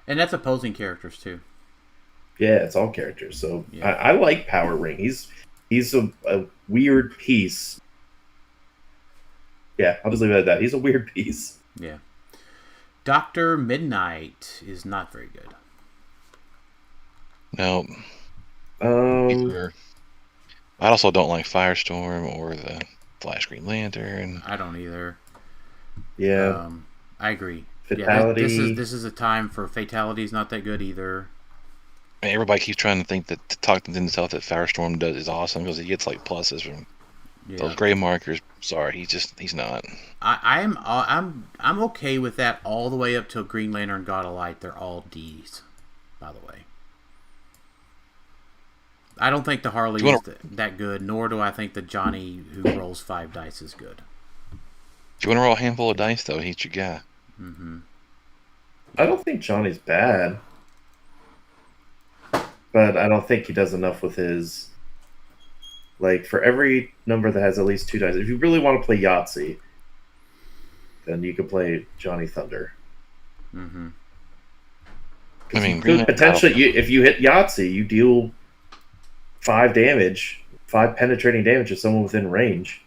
And that's opposing characters, too. Yeah, it's all characters. So I like Power Ring. He's a weird piece. Yeah, I'll just leave it at that. He's a weird piece. Yeah. Dr. Midnight is not very good. No. I also don't like Firestorm or the Flash Green Lantern. I don't either. Yeah. I agree. Fatality. Yeah, this is a time for Fatality is not that good either. Everybody keeps trying to think to talk to themselves that Firestorm is awesome because he gets like pluses from those gray markers. Sorry, he's not. I'm okay with that all the way up till Green Lantern God of Light. They're all D's, by the way. I don't think the Harley is that good, nor do I think the Johnny who rolls 5 dice is good. If you want to roll a handful of dice, though, he's your guy. I don't think Johnny's bad. But I don't think he does enough with his... Like, for every number that has at least 2 dice, if you really want to play Yahtzee, then you could play Johnny Thunder. I mean, potentially, if you hit Yahtzee, you deal 5 damage, 5 penetrating damage to someone within range.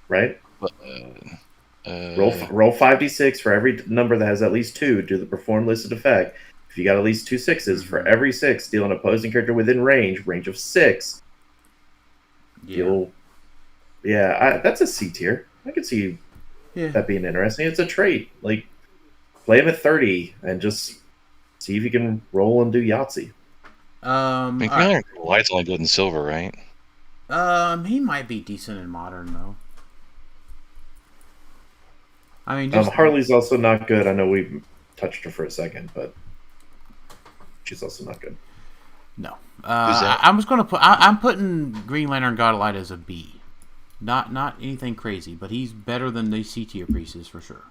Right? Roll 5d6 for every number that has at least 2. Do the perform listed effect. If you got at least 2 6s, for every 6, deal an opposing character within range of 6. That's a C tier. I could see that being interesting. It's a trait. Like, play him at 30 and just see if you can roll and do Yahtzee. Light's only good in silver, right? He might be decent in modern though. I mean, Harley's also not good. I know we touched her for a second, but she's also not good. No, I'm putting Green Lantern God of Light as a B. Not anything crazy, but he's better than the C tier pieces for sure.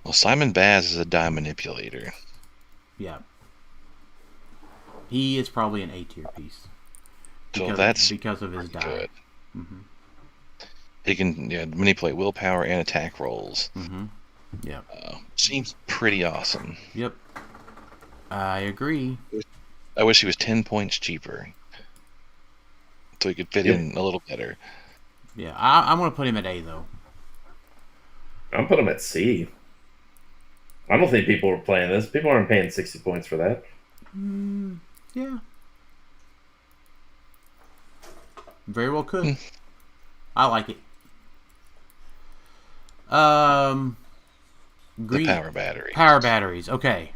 Well, Simon Baz is a die manipulator. Yeah, he is probably an A tier piece. Because of his die. Good. He can manipulate willpower and attack rolls. Yeah. Seems pretty awesome. Yep. I agree. I wish he was 10 points cheaper. So he could fit in a little better. Yeah, I'm going to put him at A, though. I'm putting him at C. I don't think people are playing this. People aren't paying 60 points for that. Yeah. Very well could. I like it. The power battery. Power batteries. Okay.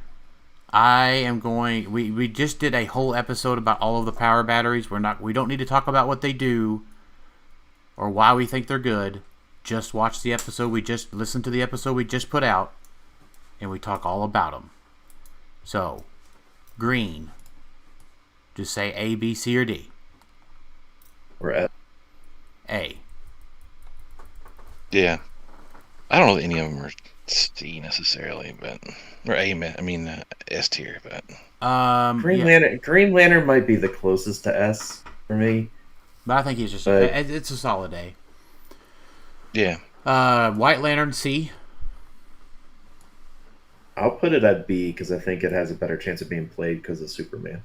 I am going. We just did a whole episode about all of the power batteries. We don't need to talk about what they do or why we think they're good. Just watch the episode. Listen to the episode we just put out, and we talk all about them. So, green. Just say A, B, C, or D. We're at A. Yeah. I don't know that any of them are C necessarily, but or A. I mean S tier, but Green Lantern might be the closest to S for me. But I think he's just it's a solid A. Yeah. White Lantern C. I'll put it at B because I think it has a better chance of being played because of Superman.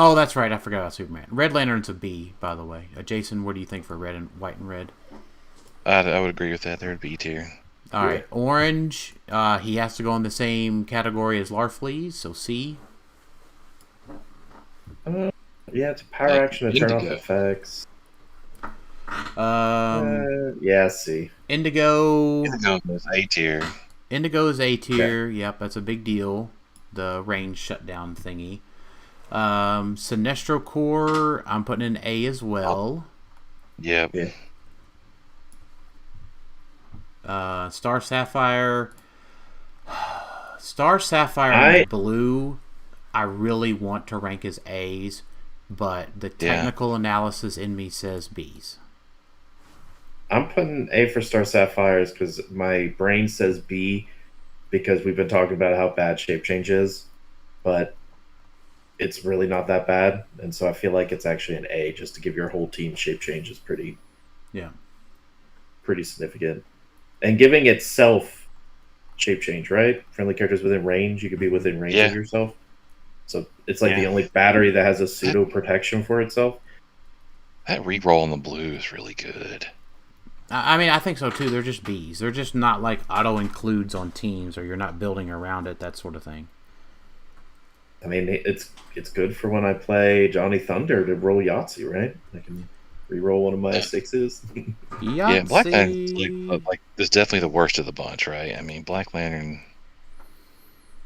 Oh, that's right. I forgot about Superman. Red Lantern's a B, by the way. Jason, what do you think for red and white and red? I would agree with that. They're a B tier. All right. Orange, he has to go in the same category as Larfleeze, so C. Yeah, it's a power action to turn off effects. Yeah, C. Indigo. Indigo is A tier. Indigo is A tier. Yep, that's a big deal. The range shutdown thingy. Sinestro Core, I'm putting in A as well. Yep. Yeah. Star Sapphire. Star Sapphire and Blue, I really want to rank as A's, but the technical analysis in me says B's. I'm putting A for Star Sapphires because my brain says B because we've been talking about how bad Shape Change is, but it's really not that bad, and so I feel like it's actually an A just to give your whole team Shape Change is pretty significant. And giving itself shape change, right? Friendly characters within range, you could be within range of yourself. So it's like the only battery that has a pseudo protection for itself. That reroll on the blue is really good. I mean, I think so too. They're just B's. They're just not like auto includes on teams, or you're not building around it, that sort of thing. I mean, it's good for when I play Johnny Thunder to roll Yahtzee, right? I can reroll one of my sixes. Yeah, Black Lantern's like is definitely the worst of the bunch, right? I mean, Black Lantern.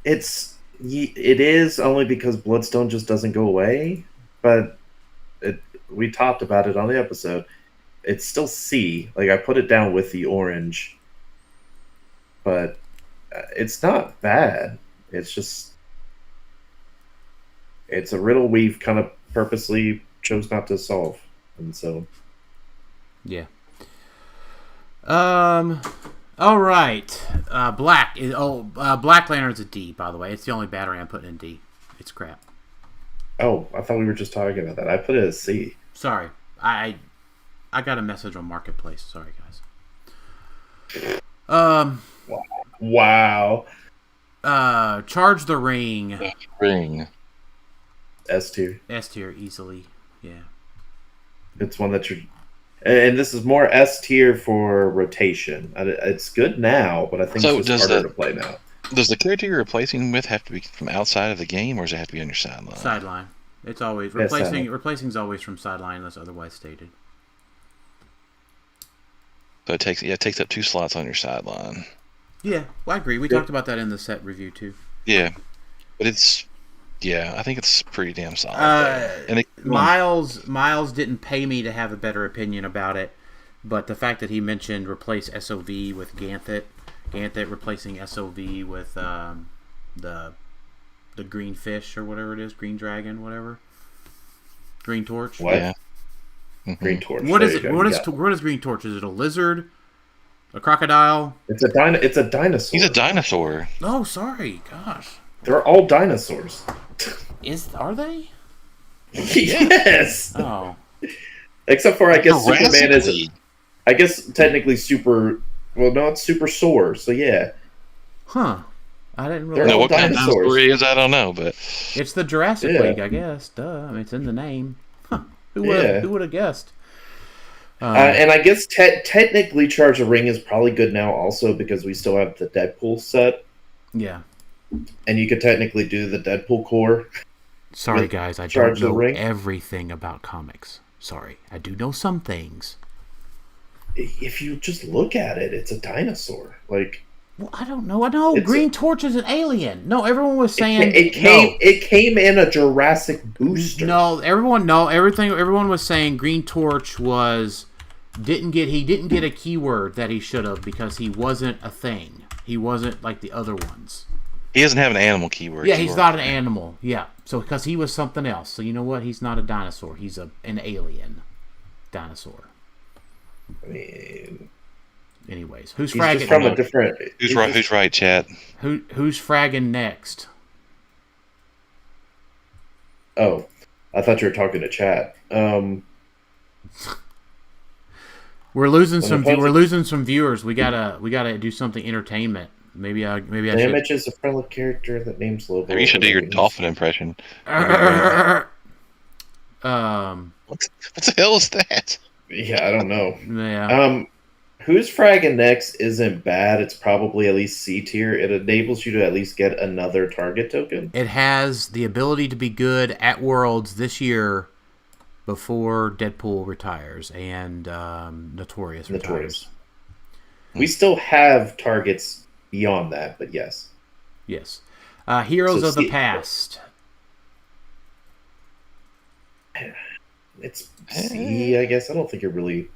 It is only because Bloodstone just doesn't go away, but we talked about it on the episode. It's still C. Like I put it down with the orange, but it's not bad. It's just it's a riddle we've kind of purposely chose not to solve. And so, yeah. All right. Black Lantern's a D. By the way, it's the only battery I'm putting in D. It's crap. Oh, I thought we were just talking about that. I put it as C. Sorry, I got a message on Marketplace. Sorry, guys. Wow. Charge the Ring. S tier. S tier easily. Yeah. It's one that you're, and this is more S tier for rotation. It's good now, but I think it's just harder to play now. Does the character you're replacing with have to be from outside of the game, or does it have to be on your sideline? Sideline. It's always replacing. Replacing's always from sideline unless otherwise stated. So it takes up 2 slots on your sideline. Yeah, well, I agree. We talked about that in the set review too. Yeah, but I think it's pretty damn solid. And Miles didn't pay me to have a better opinion about it, but the fact that he mentioned replace SOV with Ganthet replacing SOV with the green fish or whatever it is, green dragon, whatever, green torch. What? Yeah. Mm-hmm. Green torch. What is it? What is green torch? Is it a lizard? A crocodile? It's a dinosaur. He's a dinosaur. Oh, sorry. Gosh. They're all dinosaurs. Are they? Yes. Oh. Except for I guess Superman is. I guess technically super. Well, no, it's super sore. So yeah. Huh. I didn't really. They're all what dinosaurs. kind of dinosaur he is, I don't know, but it's the Jurassic League, I guess. Duh. I mean, it's in the name. Huh. Who would have guessed? And I guess technically Charge the Ring is probably good now also because we still have the Deadpool set. Yeah. And you could technically do the Deadpool core. Sorry, guys. I don't know everything about comics. Sorry. I do know some things. If you just look at it, it's a dinosaur. Like... Well, I don't know. I know Green Torch is an alien. No, everyone was saying... It came in a Jurassic booster. Everyone was saying Green Torch didn't get a keyword that he should have because he wasn't a thing. He wasn't like the other ones. He doesn't have an animal keyword. Yeah, he's not an animal. Yeah, so because he was something else. So you know what? He's not a dinosaur. He's an alien dinosaur. I mean, anyways, who's he's fragging? Just from a different. Who's right, chat? Who's fragging next? Oh, I thought you were talking to chat. We're losing some viewers. We gotta do something entertainment. Maybe I should. Damage is a friendly character that names Lobo. Maybe you should do your dolphin impression. What the hell is that? Yeah, I don't know. Yeah. Who's fragging next isn't bad. It's probably at least C tier. It enables you to at least get another target token. It has the ability to be good at Worlds this year before Deadpool retires and Notorious retires. We still have targets beyond that, but yes. Yes. Heroes So of the C- Past. It's C, I guess. I don't think it really.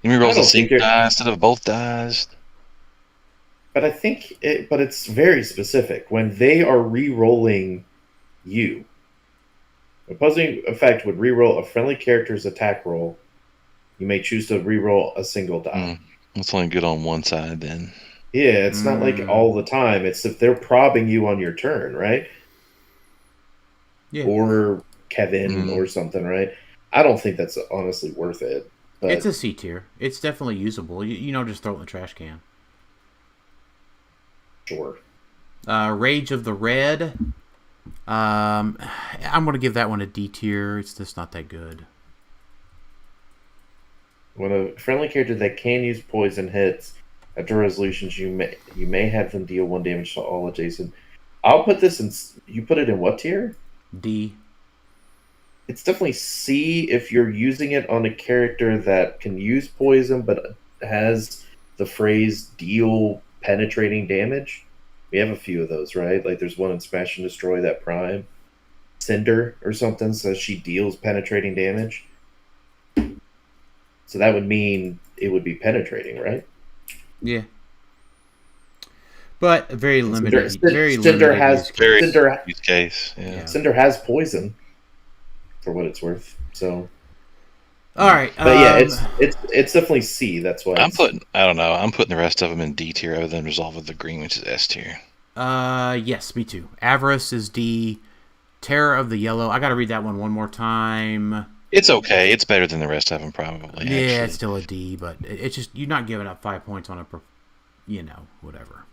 You mean rolls I a don't think single you're- die instead of both dies? But I think but it's very specific. When they are re-rolling you, opposing effect would re-roll a friendly character's attack roll. You may choose to re-roll a single die. It's only good on one side then. Yeah, it's not like all the time. It's if they're probbing you on your turn, right? Yeah. Or Kevin or something, right? I don't think that's honestly worth it. But It's a C tier. It's definitely usable. Just throw it in the trash can. sure. Rage of the Red. I'm going to give that one a D tier. It's just not that good. When a friendly character that can use poison hits after resolutions, you may have them deal 1 damage to all adjacent. I'll put this in. You put it in what tier? D. It's definitely C if you're using it on a character that can use poison but has the phrase deal penetrating damage. We have a few of those, right? Like there's one in Smash and Destroy that Prime. Cinder or something says she deals penetrating damage. So that would mean it would be penetrating, right? Yeah. But very limited. Cinder limited has use case. Very Cinder, use case. Yeah. Cinder has poison, for what it's worth. So, All right. but yeah, it's definitely C. That's why I'm putting the rest of them in D tier other than Resolve of the Green, which is S tier. Yes, me too. Avarice is D. Terror of the Yellow. I got to read that one more time. It's okay. It's better than the rest of them, probably. Yeah, actually. it's still a D, but it's just you're not giving up 5 points on whatever.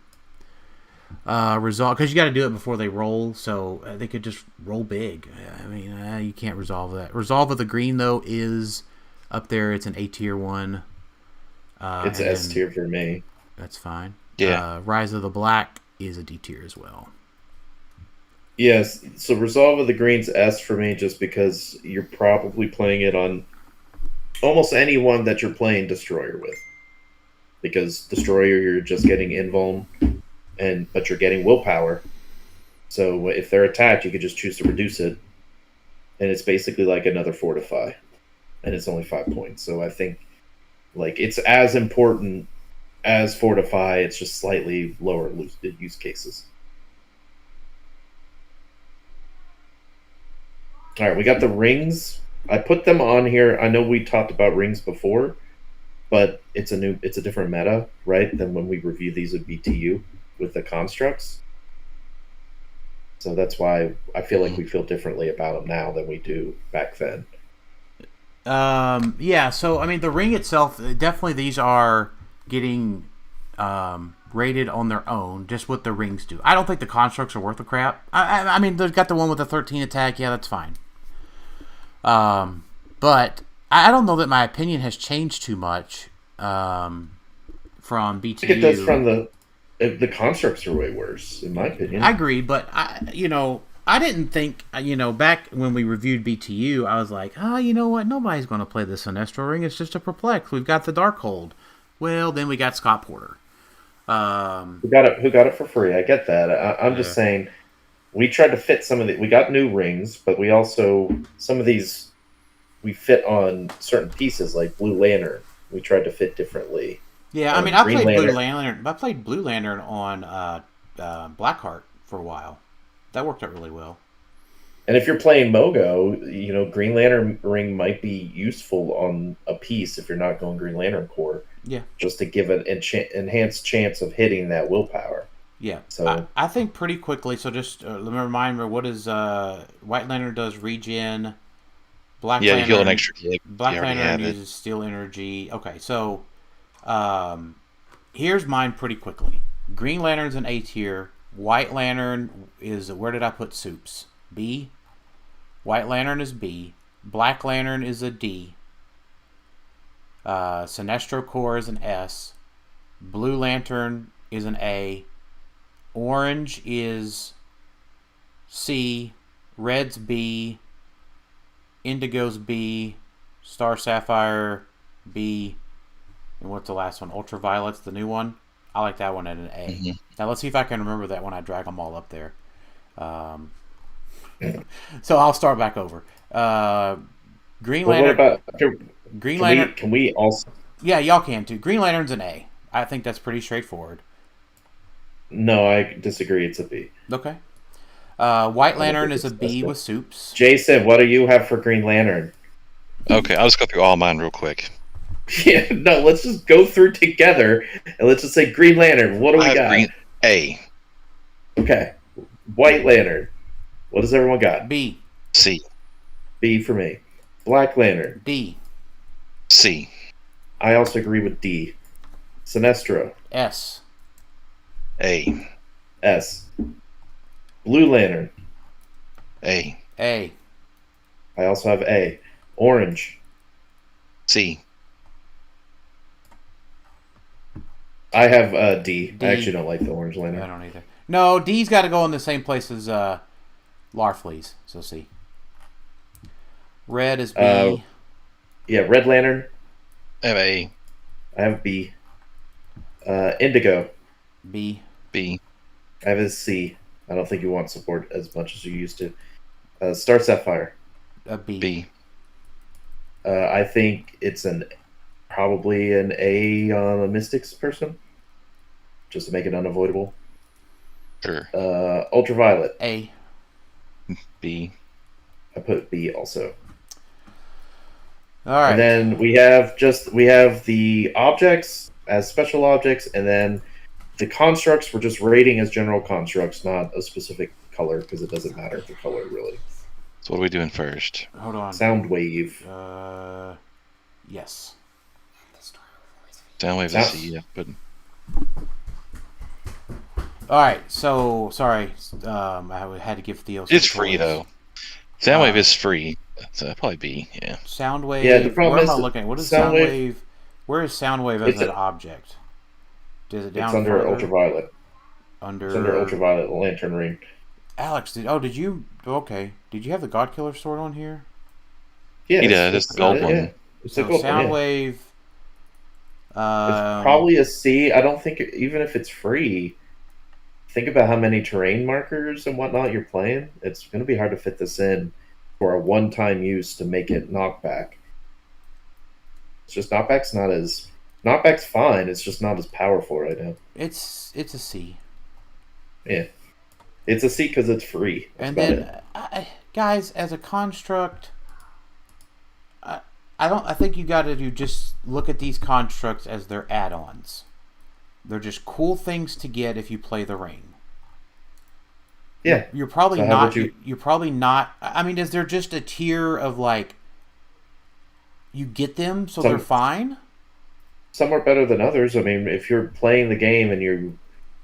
Resolve, because you got to do it before they roll, so they could just roll big. I mean, you can't resolve that. Resolve of the Green though is up there. It's an A tier one. it's S tier for me. That's fine. Yeah. Rise of the Black is a D tier as well. Yes, so Resolve of the Green's S for me just because you're probably playing it on almost anyone that you're playing Destroyer with. Because Destroyer, you're just getting invuln, but you're getting willpower. So if they're attacked, you could just choose to reduce it. And it's basically like another Fortify. And it's only 5 points. So I think it's as important as Fortify, it's just slightly lower use cases. All right, we got the rings. I put them on here. I know we talked about rings before, but it's a different meta, right, than when we review these at BTU with the constructs. So that's why I feel like we feel differently about them now than we do back then. Yeah. So I mean, the ring itself, definitely these are getting rated on their own, just what the rings do. I don't think the constructs are worth a crap. I mean, they've got the one with the 13 attack. Yeah, that's fine. But I don't know that my opinion has changed too much from BTU. I think it does from the constructs are way worse, in my opinion. I agree, but I didn't think, back when we reviewed BTU, I was like, you know what? Nobody's going to play the Sinestro ring. It's just a Perplex. We've got the Darkhold. Well, then we got Scott Porter. Who got it for free? I get that. I'm just saying, we tried to fit some of the. We got new rings, but we also some of these we fit on certain pieces, like Blue Lantern. We tried to fit differently. Yeah, I mean, I played Blue Lantern. I played Blue Lantern on Blackheart for a while. That worked out really well. And if you're playing Mogo, Green Lantern ring might be useful on a piece if you're not going Green Lantern core. Yeah. Just to give an enhanced chance of hitting that willpower. Yeah. So I think pretty quickly. So just let me remind me, what is White Lantern does regen. Black Lantern, you heal an extra click. Black Lantern uses steel energy. Okay, so here's mine pretty quickly. Green Lantern's an A tier. White Lantern is, where did I put Soups? B. White Lantern is B. Black Lantern is a D. Sinestro Corps is an S. Blue Lantern is an A. Orange is C. Red's B. Indigo's B. Star Sapphire B. And what's the last one? Ultraviolet's the new one. I like that one at an A. Mm-hmm. Now let's see if I can remember that when I drag them all up there. So I'll start back over. Green But Lantern. what about Green Lantern. Can we also? Yeah, y'all can too. Green Lantern's an A. I think that's pretty straightforward. No, I disagree. It's a B. Okay. White don't Lantern think is a it's B tested. with soups. Jason, what do you have for Green Lantern? Okay, I'll just go through all mine real quick. Yeah, no, let's just go through together and let's just say Green Lantern. What do we I have got? green A, Okay. White Lantern. What does everyone got? B. C, B for me. Black Lantern. D. C, I also agree with D. Sinestro. S. A, S. Blue Lantern. A, A. I also have A. Orange. C, I have D. D. I actually don't like the Orange I Lantern. don't either. No, D's got to go in the same place as Larfleeze. So C. Red is B. Yeah, Red Lantern. I have A, I have B. Indigo. B. B, I have a C. I don't think you want support as much as you used to. Star Sapphire. B. B, I think it's probably an A on a Mystics person, just to make it unavoidable. sure. Ultraviolet. A. B, I put B also. All right. And then we have the objects as special objects, and then the constructs we're just rating as general constructs, not a specific color, because it doesn't matter the color really. so what are we doing first? Hold on. Sound wave. Yes. Soundwave is Sound- C, yeah, but All right. So sorry. I had to give Theo. some it's free choice. though. Soundwave is free, so probably B, yeah. Soundwave. Yeah, the problem where is am I looking? What is Soundwave- Soundwave? Where is Soundwave as It's an a- object? Is it down It's under further? ultraviolet. Under. It's under ultraviolet lantern ring. Alex, did you? Okay. Did you have the God Killer sword on here? Yeah, He it's- does, it's the gold one. Yeah, it's So the gold one, yeah. Soundwave. It's probably a C. I don't think even if it's free, think about how many terrain markers and whatnot you're playing. It's going to be hard to fit this in for a one-time use to make it knockback. It's just knockback's fine. It's just not as powerful right now. It's a C. Yeah, it's a C because it's free. That's And about then, it. guys, as a construct, I think you got to just look at these constructs as their add-ons. They're just cool things to get if you play the ring. Yeah, You're probably So how not. would you- You're probably not. I mean, is there just a tier of like you get them so Some- they're fine? some are better than others. I mean, if you're playing the game and you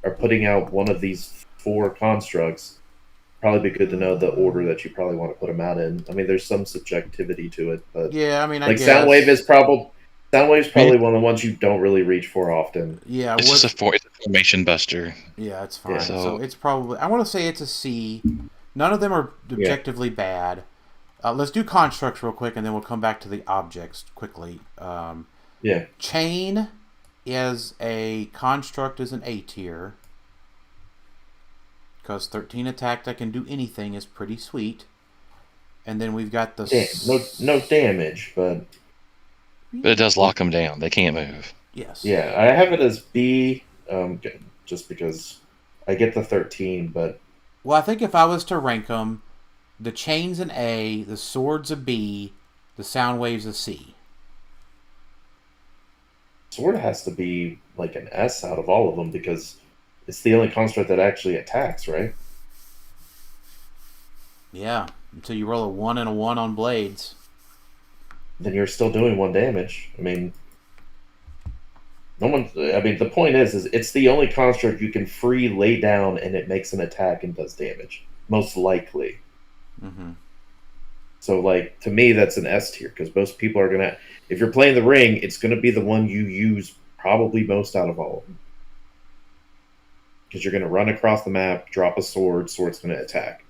are putting out one of these 4 constructs, probably be good to know the order that you probably want to put them out in. I mean, there's some subjectivity to it, but Yeah, I mean, I like guess Soundwave's probably one of the ones you don't really reach for often. Yeah, It's just it's a formation buster. yeah, it's fine. Yeah. So, So- it's probably. I want to say it's a C. None of them are objectively bad. Let's do constructs real quick, and then we'll come back to the objects quickly. Yeah, Chain is a construct is an A tier. Because 13 attack that can do anything is pretty sweet. And then we've got the... no damage, but But it does lock them down. They can't move. Yes. yeah, I have it as B, just because I get the 13, but Well, I think if I was to rank them, the chain's an A, the sword's a B, the sound wave's a C. Sword has to be like an S out of all of them because it's the only construct that actually attacks, right? Yeah, until you roll a 1 and a 1 on blades. Then you're still doing 1 damage. I mean, the point is it's the only construct you can free lay down and it makes an attack and does damage. Most likely. Mm-hmm. So, like, to me, that's an S tier because most people are gonna. If you're playing the ring, it's gonna be the one you use probably most out of all of them because you're gonna run across the map, drop a sword, sword's gonna attack.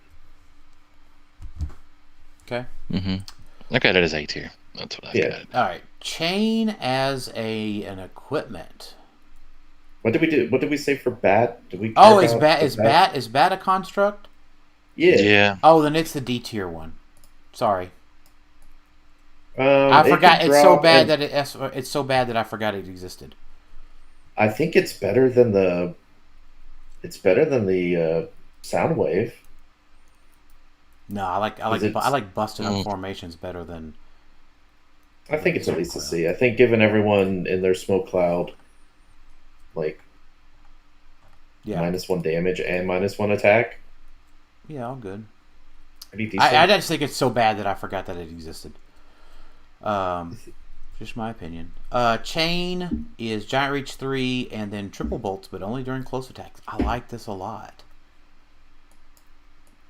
Okay. I got it as A tier. That's what I've Yeah. got it. All right. Chain as an equipment. What did we do? What did we say for bat? Did we? Oh, Care is about bat is bat a construct? Yeah. Yeah. Oh, then it's the D tier one. Sorry. It I could forgot. It's so drop bad and that it's so bad that I forgot it existed. I think it's better than the. It's better than the Soundwave. No, I like 'Cause I it's- like busting up formations better than. I think it's at least a C. I think giving everyone in their smoke cloud like Yeah. -1 damage and -1 attack. Yeah, all good. Pretty decent. I just think it's so bad that I forgot that it existed. Just my opinion. Chain is Giant Reach 3 and then triple bolts, but only during close attacks. I like this a lot.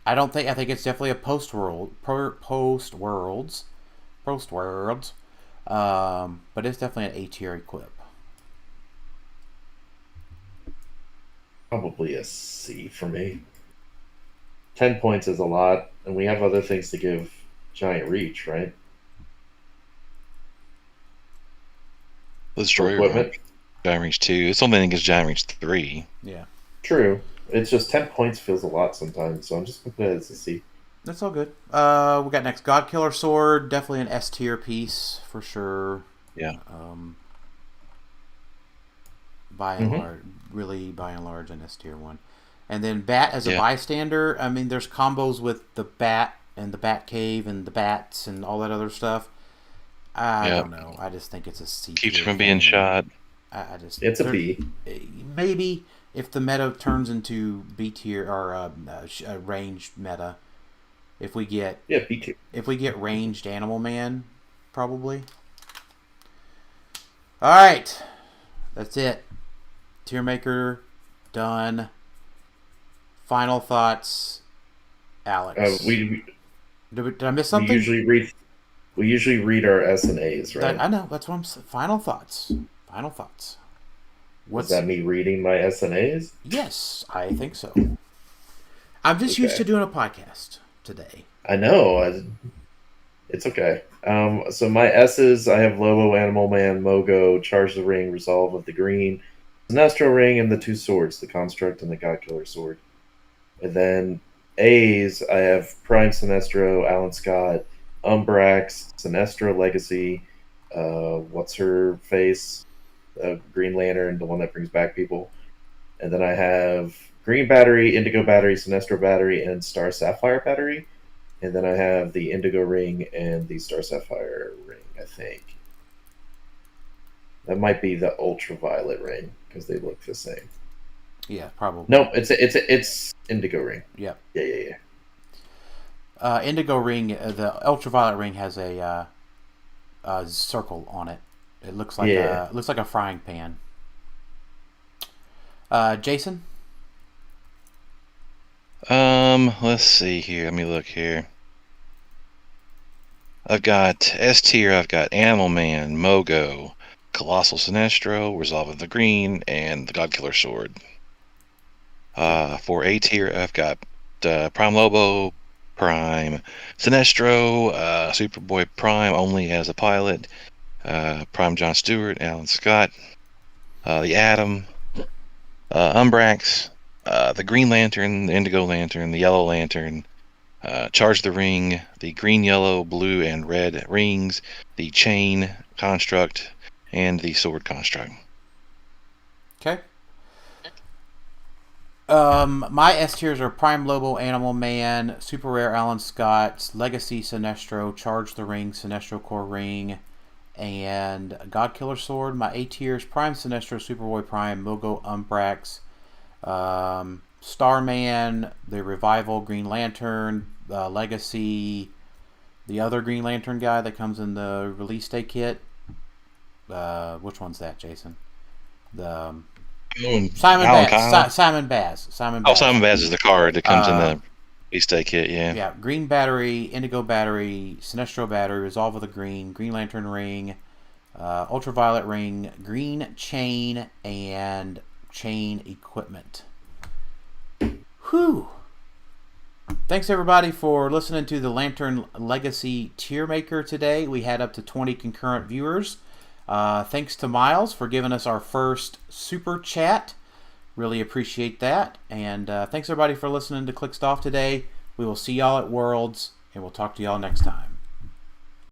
I think it's definitely a post worlds. But it's definitely an A tier equip. Probably a C for me. 10 points is a lot, and we have other things to give Giant Reach, right? The Destroyer Equipment. one. Giant Reach 2. It's only against Giant Reach 3. Yeah. True. It's just 10 points feels a lot sometimes, so I'm just going to put it as a C. That's all good. We got next God Killer Sword, definitely an S tier piece for sure. Yeah. By and large, an S tier one. And then Bat as a bystander. I mean, there's combos with the Bat and the Bat Cave and the Bats and all that other stuff. I don't know. I just think it's a C. Keeps from being shot. It's a B. Maybe if the meta turns into B tier or a ranged meta, if we get B tier. If we get ranged Animal Man, probably. All right, that's it. Tiermaker done. Final thoughts, Alex. Did I miss something? We usually read our S and A's, right? I know. That's what I'm saying. Final thoughts. Is that me reading my S and A's? Yes, I think so. I'm just used to doing a podcast today. I know. It's okay. So my S's, I have Lobo, Animal Man, Mogo, Charge the Ring, Resolve of the Green, Sinestro Ring, and the 2 swords, the Construct and the God Killer Sword. And then A's, I have Prime Sinestro, Alan Scott, Umbrax, Sinestro Legacy, what's her face? Green Lantern, the one that brings back people. And then I have Green Battery, Indigo Battery, Sinestro Battery, and Star Sapphire Battery. And then I have the Indigo Ring and the Star Sapphire Ring, I think. That might be the Ultraviolet Ring, because they look the same. Yeah, probably. No, it's Indigo Ring. Yep. Yeah. Indigo Ring, the Ultraviolet Ring has a circle on it. It looks like a frying pan. Jason? Let's see here. Let me look here. I've got S tier. I've got Animal Man, Mogo, Colossal Sinestro, Resolve of the Green, and the God Killer Sword. For A tier, I've got Prime Lobo, Prime Sinestro, Superboy Prime only as a pilot, Prime John Stewart, Alan Scott, the Atom, Umbrax, the Green Lantern, the Indigo Lantern, the Yellow Lantern, Charge the Ring, the green, yellow, blue, and red rings, the Chain Construct, and the Sword Construct. Okay. My S tiers are Prime Lobo, Animal Man, Super Rare Alan Scott, Legacy Sinestro, Charge the Ring, Sinestro Core Ring, and God Killer Sword. My A tiers: Prime Sinestro, Superboy Prime, Mogo, Umbrax, Starman, the Revival, Green Lantern, Legacy, the other Green Lantern guy that comes in the release day kit. Which one's that, Jason? Simon Baz. Simon Baz. Simon Baz is the card that comes in the Base day kit, yeah. Yeah, green battery, indigo battery, sinestro battery, resolve with a green lantern ring, ultraviolet ring, green chain, and chain equipment. Whew. Thanks everybody for listening to the Lantern Legacy Tiermaker today. We had up to 20 concurrent viewers. Thanks to Miles for giving us our first super chat. Really appreciate that. And thanks everybody for listening to Clickstuff today. We will see y'all at Worlds, and we'll talk to y'all next time.